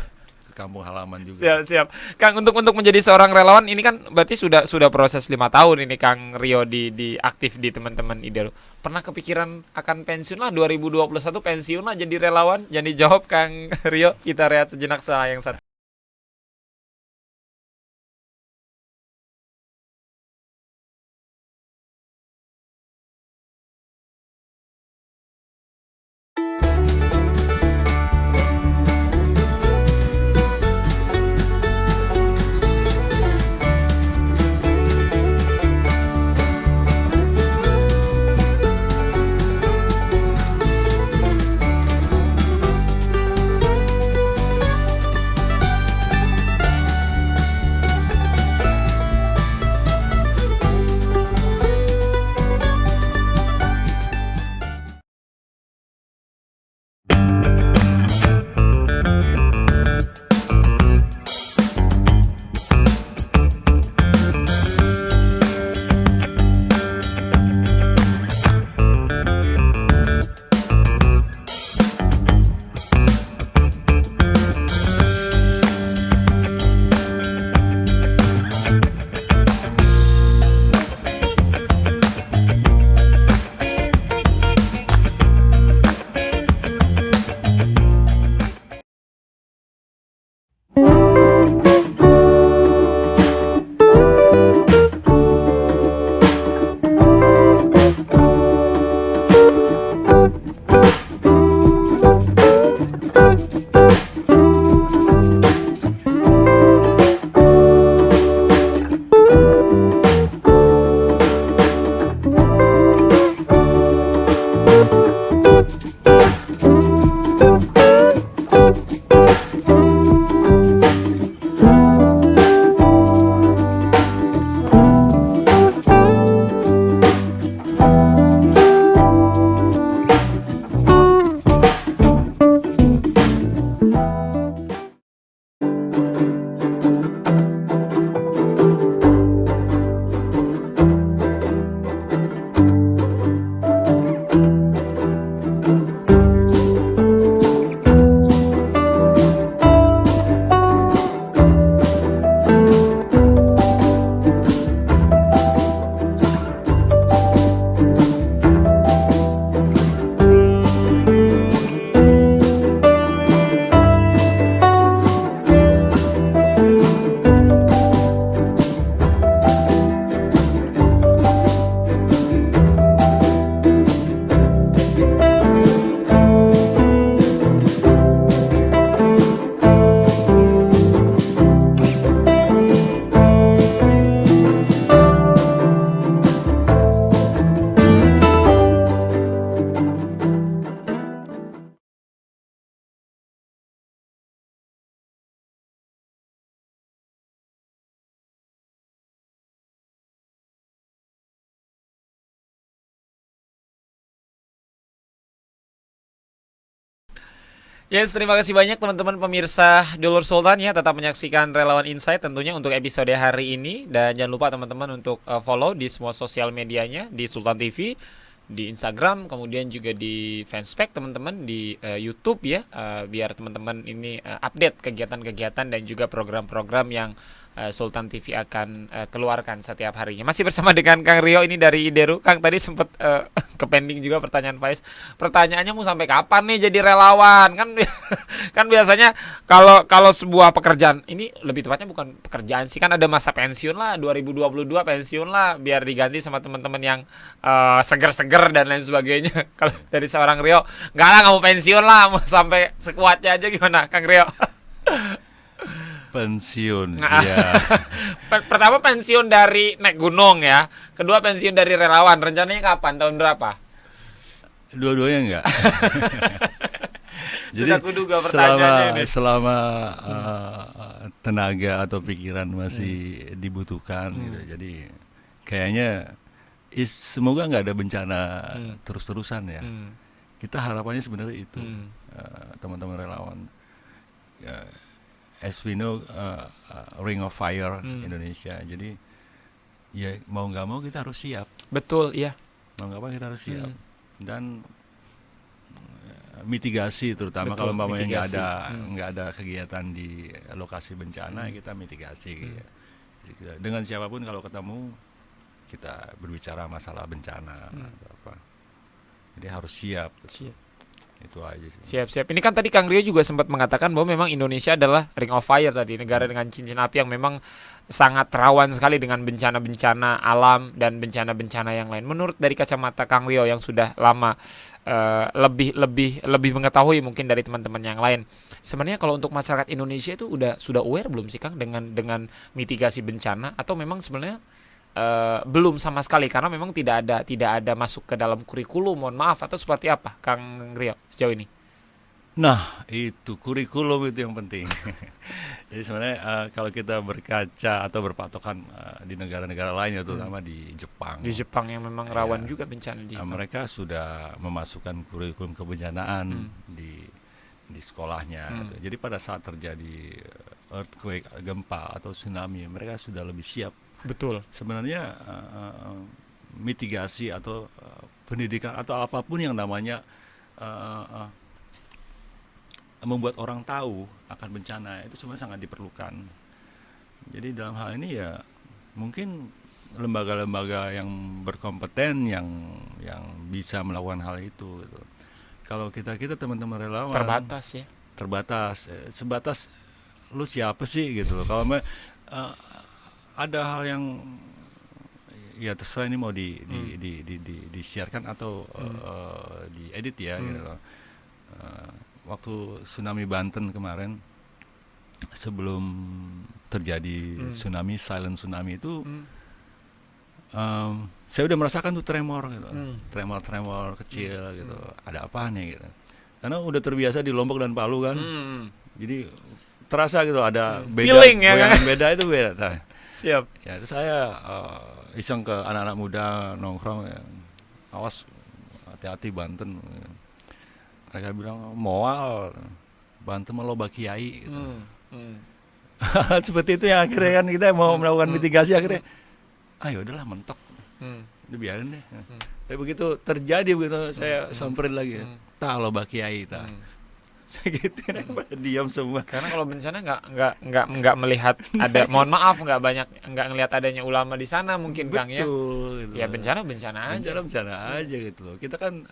ke kampung halaman juga. Siap. Kang, untuk menjadi seorang relawan ini kan berarti sudah proses 5 tahun ini, Kang Rio di aktif di teman-teman IDERU. Pernah kepikiran akan pensiun lah 2021 pensiun lah jadi relawan? Jangan dijawab, Kang Rio. Kita rehat sejenak yang satu. Yes, terima kasih banyak teman-teman pemirsa Dulur Sultan ya, tetap menyaksikan Relawan Insight tentunya untuk episode hari ini, dan jangan lupa teman-teman untuk follow di semua sosial medianya di Sultan TV, di Instagram, kemudian juga di Fanspage teman-teman, di YouTube ya, biar teman-teman ini update kegiatan-kegiatan dan juga program-program yang Sultan TV akan keluarkan setiap harinya. Masih bersama dengan Kang Rio ini dari Ideru. Kang tadi sempat ke pending juga pertanyaan Faiz. Pertanyaannya mau sampai kapan nih jadi relawan? Kan kan biasanya kalau kalau sebuah pekerjaan ini, lebih tepatnya bukan pekerjaan sih, kan ada masa pensiun lah, 2022 pensiun lah, biar diganti sama teman-teman yang seger-seger dan lain sebagainya. Kalau dari seorang Rio, nggak lah, nggak mau pensiun lah, mau sampai sekuatnya aja. Gimana Kang Rio? Pensiun, Nah, ya. pertama pensiun dari naik gunung ya, kedua pensiun dari relawan. Rencananya kapan? Tahun berapa? Dua-duanya enggak. Jadi Sudah kuduga pertanyaannya ini. selama tenaga atau pikiran masih dibutuhkan gitu. Jadi kayaknya semoga nggak ada bencana terus-terusan ya. Kita harapannya sebenarnya itu, teman-teman relawan. Ya, as we know, Ring of Fire Indonesia. Jadi ya mau nggak mau kita harus siap. Betul, iya. Mau nggak mau kita harus siap. Dan mitigasi, terutama Betul, kalau umpamanya mitigasi. nggak ada kegiatan di lokasi bencana, kita mitigasi. Ya. Dengan siapapun kalau ketemu kita berbicara masalah bencana atau apa. Jadi harus siap. Siap. Itu aja sih. Siap-siap. Ini kan tadi Kang Rio juga sempat mengatakan bahwa memang Indonesia adalah Ring of Fire tadi, negara dengan cincin api yang memang sangat rawan sekali dengan bencana-bencana alam dan bencana-bencana yang lain. Menurut dari kacamata Kang Rio yang sudah lama lebih mengetahui mungkin dari teman-teman yang lain, sebenarnya kalau untuk masyarakat Indonesia itu sudah aware belum sih Kang dengan mitigasi bencana, atau memang sebenarnya belum sama sekali karena memang tidak ada masuk ke dalam kurikulum, mohon maaf, atau seperti apa Kang Rio sejauh ini? Nah, itu kurikulum itu yang penting. Jadi sebenarnya kalau kita berkaca atau berpatokan di negara-negara lain, ya, terutama di Jepang. Di Jepang yang memang rawan juga bencana di Jepang. Mereka sudah memasukkan kurikulum kebencanaan di sekolahnya. Gitu. Jadi pada saat terjadi earthquake, gempa atau tsunami, mereka sudah lebih siap. Betul. Sebenarnya mitigasi atau pendidikan atau apapun yang namanya membuat orang tahu akan bencana itu sebenarnya sangat diperlukan. Jadi dalam hal ini ya mungkin lembaga-lembaga yang berkompeten yang bisa melakukan hal itu gitu. Kalau kita teman-teman relawan Terbatas ya. Sebatas lu siapa sih gitu loh. Kalau ada hal yang ya terserah ini mau disiarkan atau diedit ya gitu loh. Waktu tsunami Banten kemarin, sebelum terjadi tsunami, silent tsunami itu, saya udah merasakan tuh tremor gitu, tremor kecil gitu. Ada apa nih gitu? Karena udah terbiasa di Lombok dan Palu kan, jadi terasa gitu ada beda, feeling ya kan? Beda itu beda. Nah, Siap. ya itu saya iseng ke anak-anak muda nongkrong, ya. Awas, hati-hati Banten. Mereka bilang moal, Banten mah loba kiai gitu. Seperti itu ya, akhirnya kan kita mau melakukan mitigasi, akhirnya ayo udahlah mentok, udah biarin deh. Tapi begitu terjadi, begitu saya samperin lagi, tak loba kiai tak. Saya gituin, pada diam semua. Karena kalau bencana nggak melihat ada, mohon maaf, nggak ngelihat adanya ulama di sana mungkin. Betul, Kang ya. Gitu. Ya bencana aja. Bencana aja gitu loh. Kita kan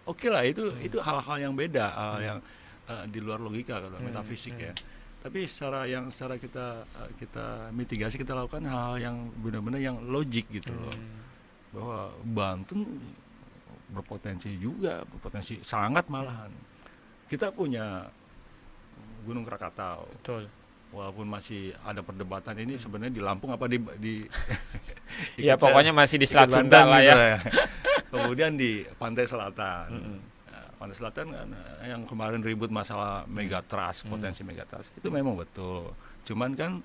oke lah, itu hal-hal yang beda, hal yang di luar logika kalau metafisik ya. Tapi secara kita mitigasi, kita lakukan hal yang benar-benar yang logik gitu loh. Bahwa Banten berpotensi sangat malahan. Kita punya Gunung Krakatau. Betul. Walaupun masih ada perdebatan ini sebenarnya di Lampung apa di Ya pokoknya masih di Selat Sunda lah ya. Kemudian di Pantai Selatan. Pantai Selatan kan, yang kemarin ribut masalah megatrust, potensi megatrust, itu memang betul. Cuman kan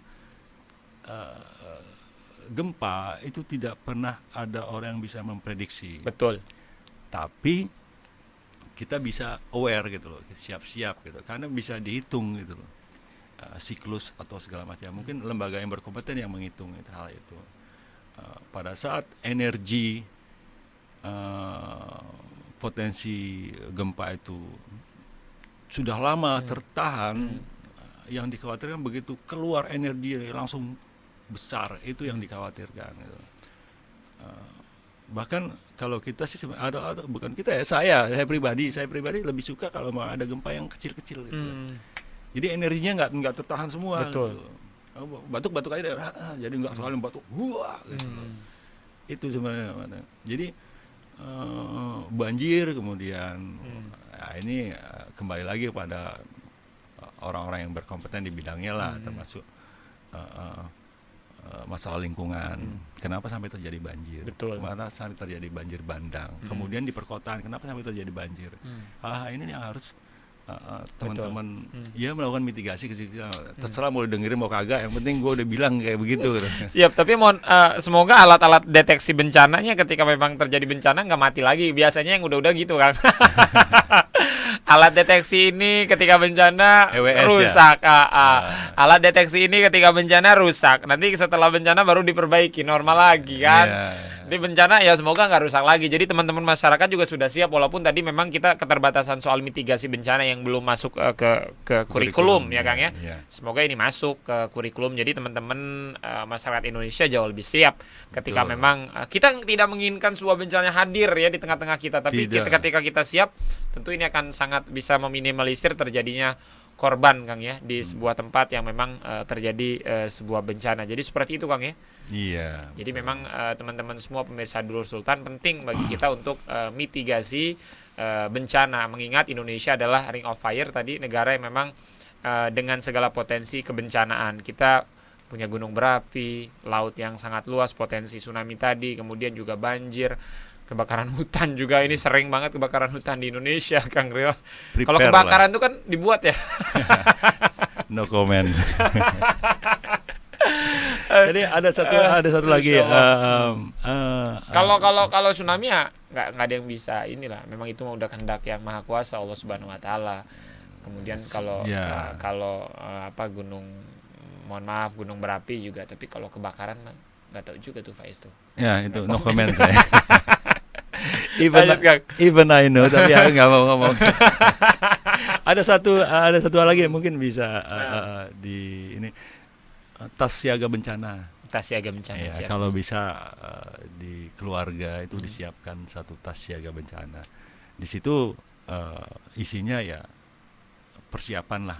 gempa itu tidak pernah ada orang yang bisa memprediksi. Betul. Tapi kita bisa aware gitu loh, siap-siap gitu, karena bisa dihitung gitu loh, siklus atau segala macam. Mungkin lembaga yang berkompeten yang menghitung hal itu. Pada saat energi potensi gempa itu sudah lama tertahan, yang dikhawatirkan begitu keluar energi langsung besar, itu yang dikhawatirkan gitu. Bahkan kalau kita sih ada bukan kita ya, saya pribadi lebih suka kalau mau ada gempa yang kecil-kecil gitu. Jadi energinya nggak tertahan semua. Betul. Gitu. Batuk-batuk aja jadi nggak sekali batuk gitu. Itu sebenarnya. Jadi banjir kemudian ini kembali lagi kepada orang-orang yang berkompeten di bidangnya lah, termasuk masalah lingkungan. Kenapa sampai terjadi banjir? Betul. Kenapa sampai terjadi banjir bandang? Kemudian di perkotaan kenapa sampai terjadi banjir? Ini yang harus teman-teman ya melakukan mitigasi kecil. Terserah mau dengerin mau kagak, yang penting gue udah bilang kayak begitu. Siap, tapi semoga alat-alat deteksi bencananya ketika memang terjadi bencana nggak mati lagi. Biasanya yang udah-udah gitu kan. Alat deteksi ini ketika bencana EWS rusak. ya? Alat deteksi ini ketika bencana rusak. Nanti setelah bencana baru diperbaiki normal lagi kan. Jadi bencana ya semoga nggak rusak lagi. Jadi teman-teman masyarakat juga sudah siap, walaupun tadi memang kita keterbatasan soal mitigasi bencana yang belum masuk ke kurikulum ya Kang ya. Semoga ini masuk ke kurikulum. Jadi teman-teman masyarakat Indonesia jauh lebih siap ketika memang kita tidak menginginkan sebuah bencana hadir ya di tengah-tengah kita, tapi ketika kita siap, tentu ini akan sangat bisa meminimalisir terjadinya korban Kang ya di sebuah tempat yang memang terjadi sebuah bencana. Jadi seperti itu Kang ya. Iya. Jadi memang teman-teman semua pemirsa Dulur Sultan, penting bagi kita untuk mitigasi bencana, mengingat Indonesia adalah ring of fire tadi, negara yang memang dengan segala potensi kebencanaan. Kita punya gunung berapi, laut yang sangat luas, potensi tsunami tadi, kemudian juga banjir, kebakaran hutan juga. Ini sering banget kebakaran hutan di Indonesia Kang Rio. Kalau kebakaran itu kan dibuat ya. No comment. Jadi ada satu lagi. Kalau tsunami ya nggak ada yang bisa inilah. Memang itu udah kehendak yang maha kuasa Allah Subhanahu Wa Taala. Kemudian kalau gunung, mohon maaf, gunung berapi juga. Tapi kalau kebakaran nggak tahu juga tuh Faiz tuh. Ya itu no comment saya. Even I know, tapi aku nggak mau ngomong. Ada satu hal lagi yang mungkin bisa di ini. Tas siaga bencana. Tas siaga bencana. Ya, kalau bisa di keluarga itu disiapkan satu tas siaga bencana. Di situ isinya ya persiapan lah,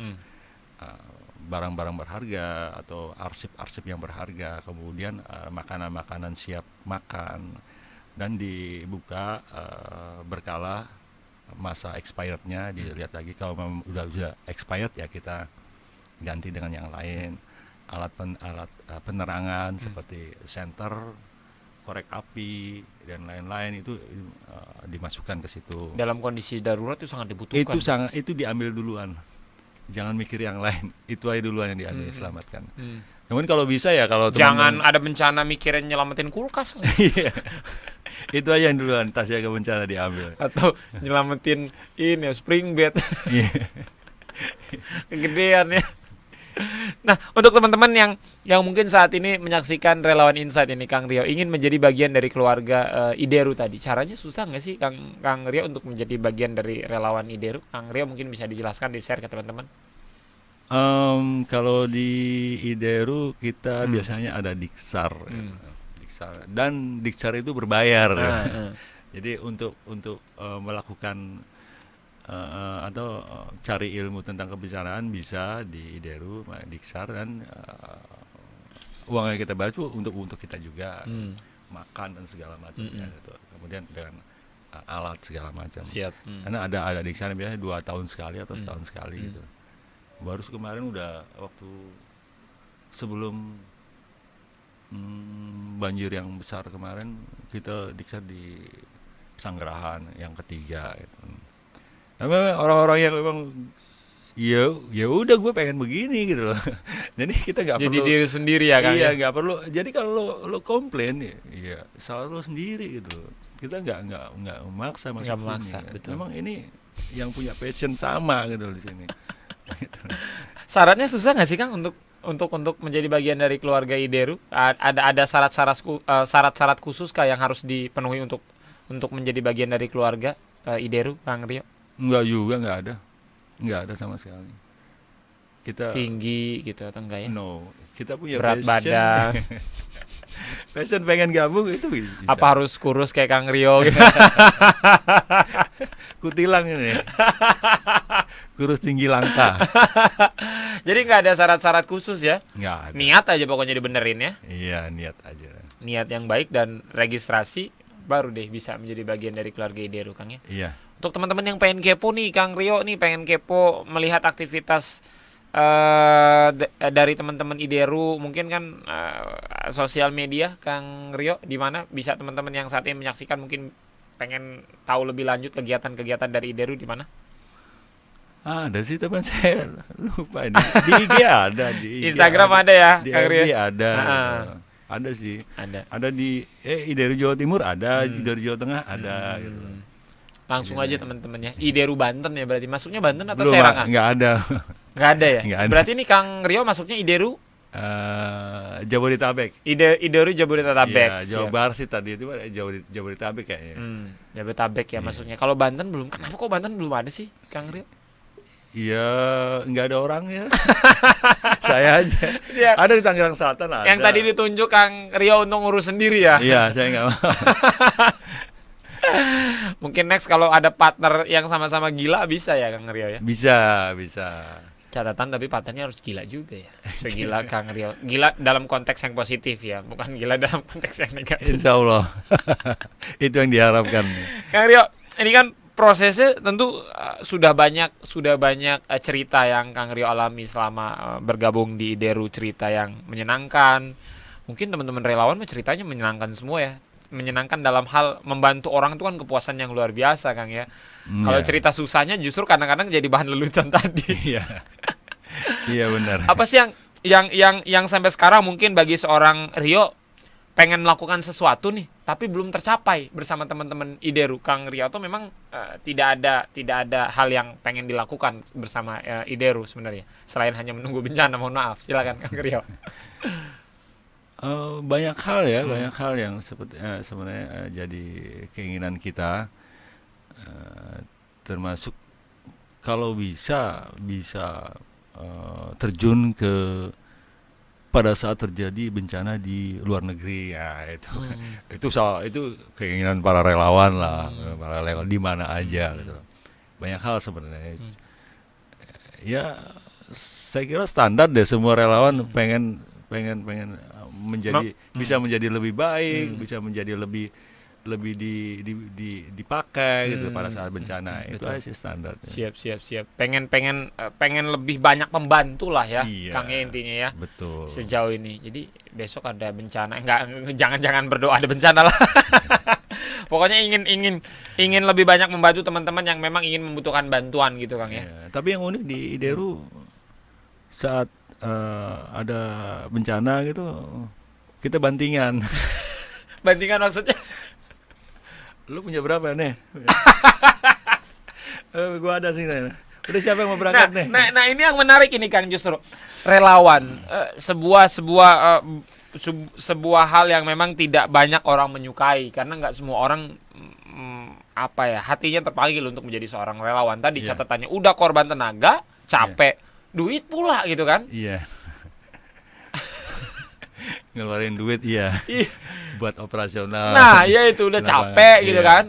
barang-barang berharga atau arsip-arsip yang berharga. Kemudian makanan-makanan siap makan, dan dibuka berkala masa expirednya dilihat lagi. Kalau memang udah expired ya kita ganti dengan yang lain. Alat penerangan seperti senter, korek api dan lain-lain itu dimasukkan ke situ. Dalam kondisi darurat itu sangat dibutuhkan. Itu diambil duluan. Jangan mikir yang lain. Itu aja duluan yang diambil, selamatkan. Kemudian kalau bisa ya kalau jangan ada bencana mikirin nyelamatin kulkas. Iya. Itu aja yang duluan, tas siaga bencana diambil. Atau nyelamatin ini spring bed. Kegedean ya. Nah, untuk teman-teman yang mungkin saat ini menyaksikan Relawan Insight ini Kang Rio, ingin menjadi bagian dari keluarga IDERU tadi, caranya susah nggak sih Kang Rio untuk menjadi bagian dari Relawan IDERU? Kang Rio mungkin bisa dijelaskan, di-share ke teman-teman. Kalau di IDERU kita biasanya ada Diksar, Diksar, dan Diksar itu berbayar. Jadi untuk melakukan atau cari ilmu tentang kebencanaan bisa di IDERU, Diksar, dan uang yang kita bayar itu untuk kita juga makan dan segala macamnya gitu. Kemudian dengan alat segala macam. Siap. Karena ada Diksar biasanya 2 tahun sekali atau setahun sekali gitu. Baru kemarin udah waktu sebelum banjir yang besar kemarin, kita Diksar di Pesanggerahan yang ketiga gitu. Tapi orang-orang yang memang ya udah gue pengen begini gitu loh. Jadi kita nggak perlu. Jadi diri sendiri ya kan? Iya, nggak perlu. Jadi kalau lo komplain ya salah lo sendiri gitu. Kita nggak memaksa masuk sini. Betul. Memang ini yang punya passion sama gitu di sini. Syaratnya susah nggak sih Kang untuk menjadi bagian dari keluarga IDERU? Ada syarat-syarat khusus kah yang harus dipenuhi untuk menjadi bagian dari keluarga IDERU, Kang Rio? Enggak juga, enggak ada sama sekali. Kita Tinggi gitu atau enggak ya? no, kita punya Berat passion. badan. Passion pengen gabung itu bisa. Apa harus kurus kayak Kang Rio gitu? Kutilang ini. Kurus tinggi langka. Jadi nggak ada syarat-syarat khusus ya? Enggak ada. Niat aja pokoknya dibenerin ya. Iya, niat aja. Niat yang baik dan registrasi baru deh bisa menjadi bagian dari keluarga IDERU Kang ya. Iya. Untuk teman-teman yang pengen kepo nih, Kang Rio nih pengen kepo melihat aktivitas dari teman-teman IDERU, mungkin kan sosial media Kang Rio di mana bisa teman-teman yang saat ini menyaksikan mungkin pengen tahu lebih lanjut kegiatan-kegiatan dari IDERU di mana? Ada sih teman saya lupa ini. Di IG ada, di IG Instagram ada ya, di Kang Rio? FB ada. Ah. Ada sih. Ada. Ada di IDERU Jawa Timur ada, IDERU Jawa Tengah ada gitu. Langsung aja teman-teman ya. IDERU Banten ya berarti. Masuknya Banten atau Belum, Serangan? enggak ada. Nggak ada ya? Nggak ada. Berarti ini Kang Rio masuknya IDERU Jabodetabek. IDERU Jabodetabek. Iya, Jawa Siap. Barat sih tadi itu Jabodetabek kayaknya. Jabodetabek ya masuknya. Kalau Banten belum. Kenapa kok Banten belum ada sih, Kang Rio? Iya, nggak ada orangnya. Saya aja. Iya. Ada di Tangerang Selatan ada. Yang tadi ditunjuk Kang Rio untuk ngurus sendiri ya. Iya, saya nggak mau. Mungkin next kalau ada partner yang sama-sama gila bisa ya Kang Rio ya. Bisa. Catatan tapi partnernya harus gila juga ya. Segila Kang Rio. Gila dalam konteks yang positif ya, bukan gila dalam konteks yang negatif. Insya Allah. Itu yang diharapkan. Kang Rio, ini kan prosesnya tentu sudah banyak cerita yang Kang Rio alami selama bergabung di IDERU, cerita yang menyenangkan. Mungkin teman-teman relawan ceritanya menyenangkan semua ya. Menyenangkan dalam hal membantu orang itu kan kepuasan yang luar biasa Kang ya. Kalau Iya. cerita susahnya justru kadang-kadang jadi bahan lelucon tadi. Iya. Iya benar. Apa sih yang sampai sekarang mungkin bagi seorang Rio pengen melakukan sesuatu nih tapi belum tercapai bersama teman-teman IDERU, Kang Rio, atau memang tidak ada hal yang pengen dilakukan bersama IDERU sebenarnya selain hanya menunggu bencana? Mohon maaf, silakan Kang Rio. Banyak hal yang sebenarnya jadi keinginan kita, termasuk kalau bisa terjun ke pada saat terjadi bencana di luar negeri ya itu keinginan para relawan lah, para relawan di mana aja gitu. Banyak hal sebenarnya. Ya saya kira standar deh, semua relawan pengen menjadi bisa menjadi lebih baik, bisa menjadi lebih dipakai gitu pada saat bencana. Itu Betul. aja sih standar. Siap. Pengen lebih banyak membantu lah ya, Iya, Kang ya, intinya ya. betul. Sejauh ini. Jadi besok ada bencana, jangan berdoa ada bencana lah. Pokoknya ingin lebih banyak membantu teman-teman yang memang ingin membutuhkan bantuan gitu Kang ya. Ya, tapi yang unik di IDERU saat ada bencana gitu kita bantingan. Bantingan maksudnya? Lu punya berapa nih? Gua ada sih nih. Udah siapa yang mau berangkat nih? Nah ini yang menarik ini Kang, justru relawan, sebuah hal yang memang tidak banyak orang menyukai karena nggak semua orang hatinya terpanggil untuk menjadi seorang relawan. Tadi Iya. catatannya udah korban tenaga, capek, duit pula gitu kan. Iya. Ngeluarin duit iya. Ih. Buat operasional. Nah, ya itu udah Kenapa? capek gitu Iya. kan.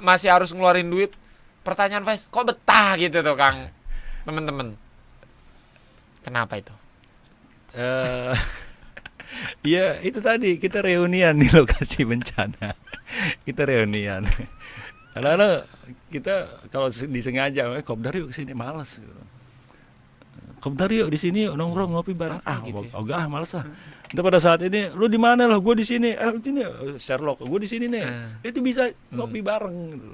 Masih harus ngeluarin duit. Pertanyaan Faiz, kok betah gitu tuh Kang? Temen-temen. Kenapa itu? Iya itu tadi kita reunian di lokasi bencana. Kita reunian. Karena kita kalau disengaja, Kopdar yuk kesini, malas. Kopdar yuk di sini nongkrong ngopi bareng. Gitu ya? Ogah malas ah. Ntar pada saat ini, lu di mana lah? Gue di sini. Ini Sherlock, gue di sini nih. Itu bisa ngopi bareng gitu.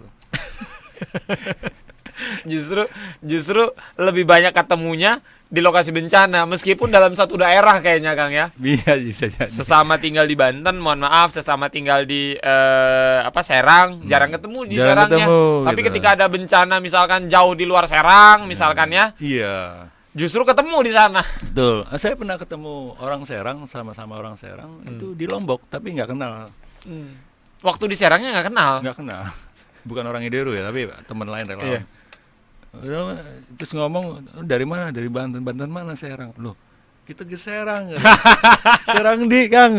Justru lebih banyak ketemunya di lokasi bencana, meskipun dalam satu daerah kayaknya Kang ya. Bisa jadi. Sesama tinggal di Banten, mohon maaf, sesama tinggal di Serang, jarang ketemu di Jarang Serangnya. ketemu, Tapi gitu. ketika ada bencana misalkan jauh di luar Serang misalkan ya, Iya. justru ketemu di sana. Betul. Saya pernah ketemu orang Serang, sama-sama orang Serang itu di Lombok, tapi nggak kenal. Waktu di Serangnya nggak kenal. Nggak kenal. Bukan orang Ideru ya, tapi teman lain relawan. Iya. Terus ngomong, dari mana? Dari Banten. Banten mana Serang? Loh, kita ke Serang. Serang di Kang.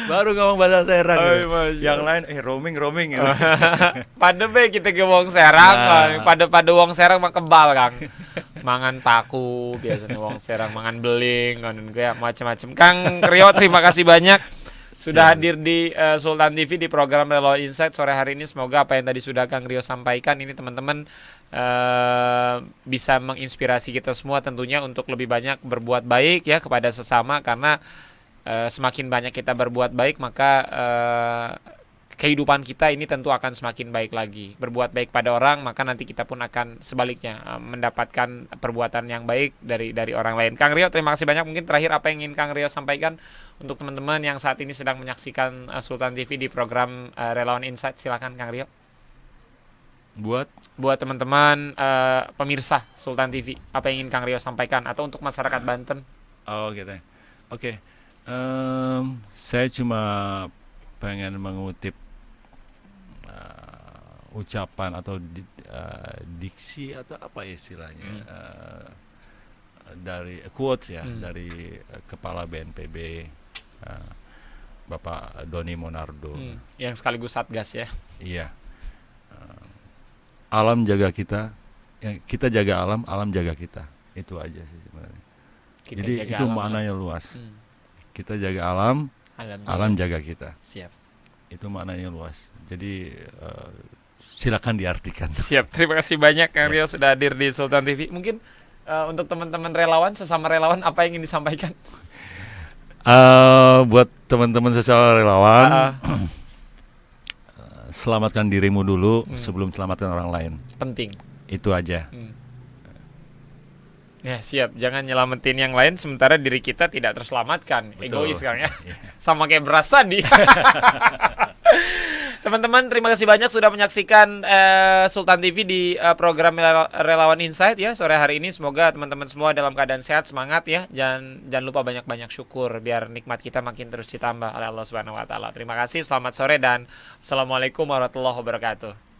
Baru ngomong bahasa Serang. Oh, Gitu. Masya Yang Allah. lain roaming gitu. Pada be kita ke wong Serang, Nah. pada wong Serang mah kebal Kang. Mangan paku biasanya wong Serang, mangan beling, ngonon kayak macam-macam. Kang Rio, terima kasih banyak sudah hadir di Sultan TV di program Relawan Insight sore hari ini. Semoga apa yang tadi sudah Kang Rio sampaikan ini teman-teman bisa menginspirasi kita semua tentunya untuk lebih banyak berbuat baik ya kepada sesama, karena semakin banyak kita berbuat baik maka kehidupan kita ini tentu akan semakin baik lagi. Berbuat baik pada orang, maka nanti kita pun akan sebaliknya mendapatkan perbuatan yang baik dari orang lain. Kang Rio, terima kasih banyak. Mungkin terakhir apa yang ingin Kang Rio sampaikan untuk teman-teman yang saat ini sedang menyaksikan Sultan TV di program Relawan Insight. Silakan Kang Rio. Buat teman-teman pemirsa Sultan TV, apa yang ingin Kang Rio sampaikan, atau untuk masyarakat Banten? Oh gitu. Oke. Saya cuma pengen mengutip ucapan atau diksi atau apa istilahnya dari quotes ya dari kepala BNPB Bapak Doni Monardo. Yang sekaligus Satgas ya. Iya. Alam jaga kita, ya, kita jaga alam, alam jaga kita. Itu aja sih sebenarnya. Kita Jadi jaga itu alam, maknanya luas. Kita jaga alam, alam jaga kita. Siap. Itu maknanya luas. Jadi silakan diartikan. Siap. Terima kasih banyak Kang Rio sudah hadir di Sultan TV. Mungkin untuk teman-teman relawan, sesama relawan, apa yang ingin disampaikan? Buat teman-teman sesama relawan, selamatkan dirimu dulu sebelum selamatkan orang lain. Penting. Itu aja. Ya siap, jangan nyelamatin yang lain sementara diri kita tidak terselamatkan. Betul. Egois kan ya. Sama kayak beras tadi. Teman-teman, terima kasih banyak sudah menyaksikan Sultan TV di program Relawan Insight ya sore hari ini. Semoga teman-teman semua dalam keadaan sehat, semangat ya. Jangan lupa banyak-banyak syukur biar nikmat kita makin terus ditambah oleh Allah Subhanahu wa taala. Terima kasih, selamat sore dan Assalamualaikum warahmatullahi wabarakatuh.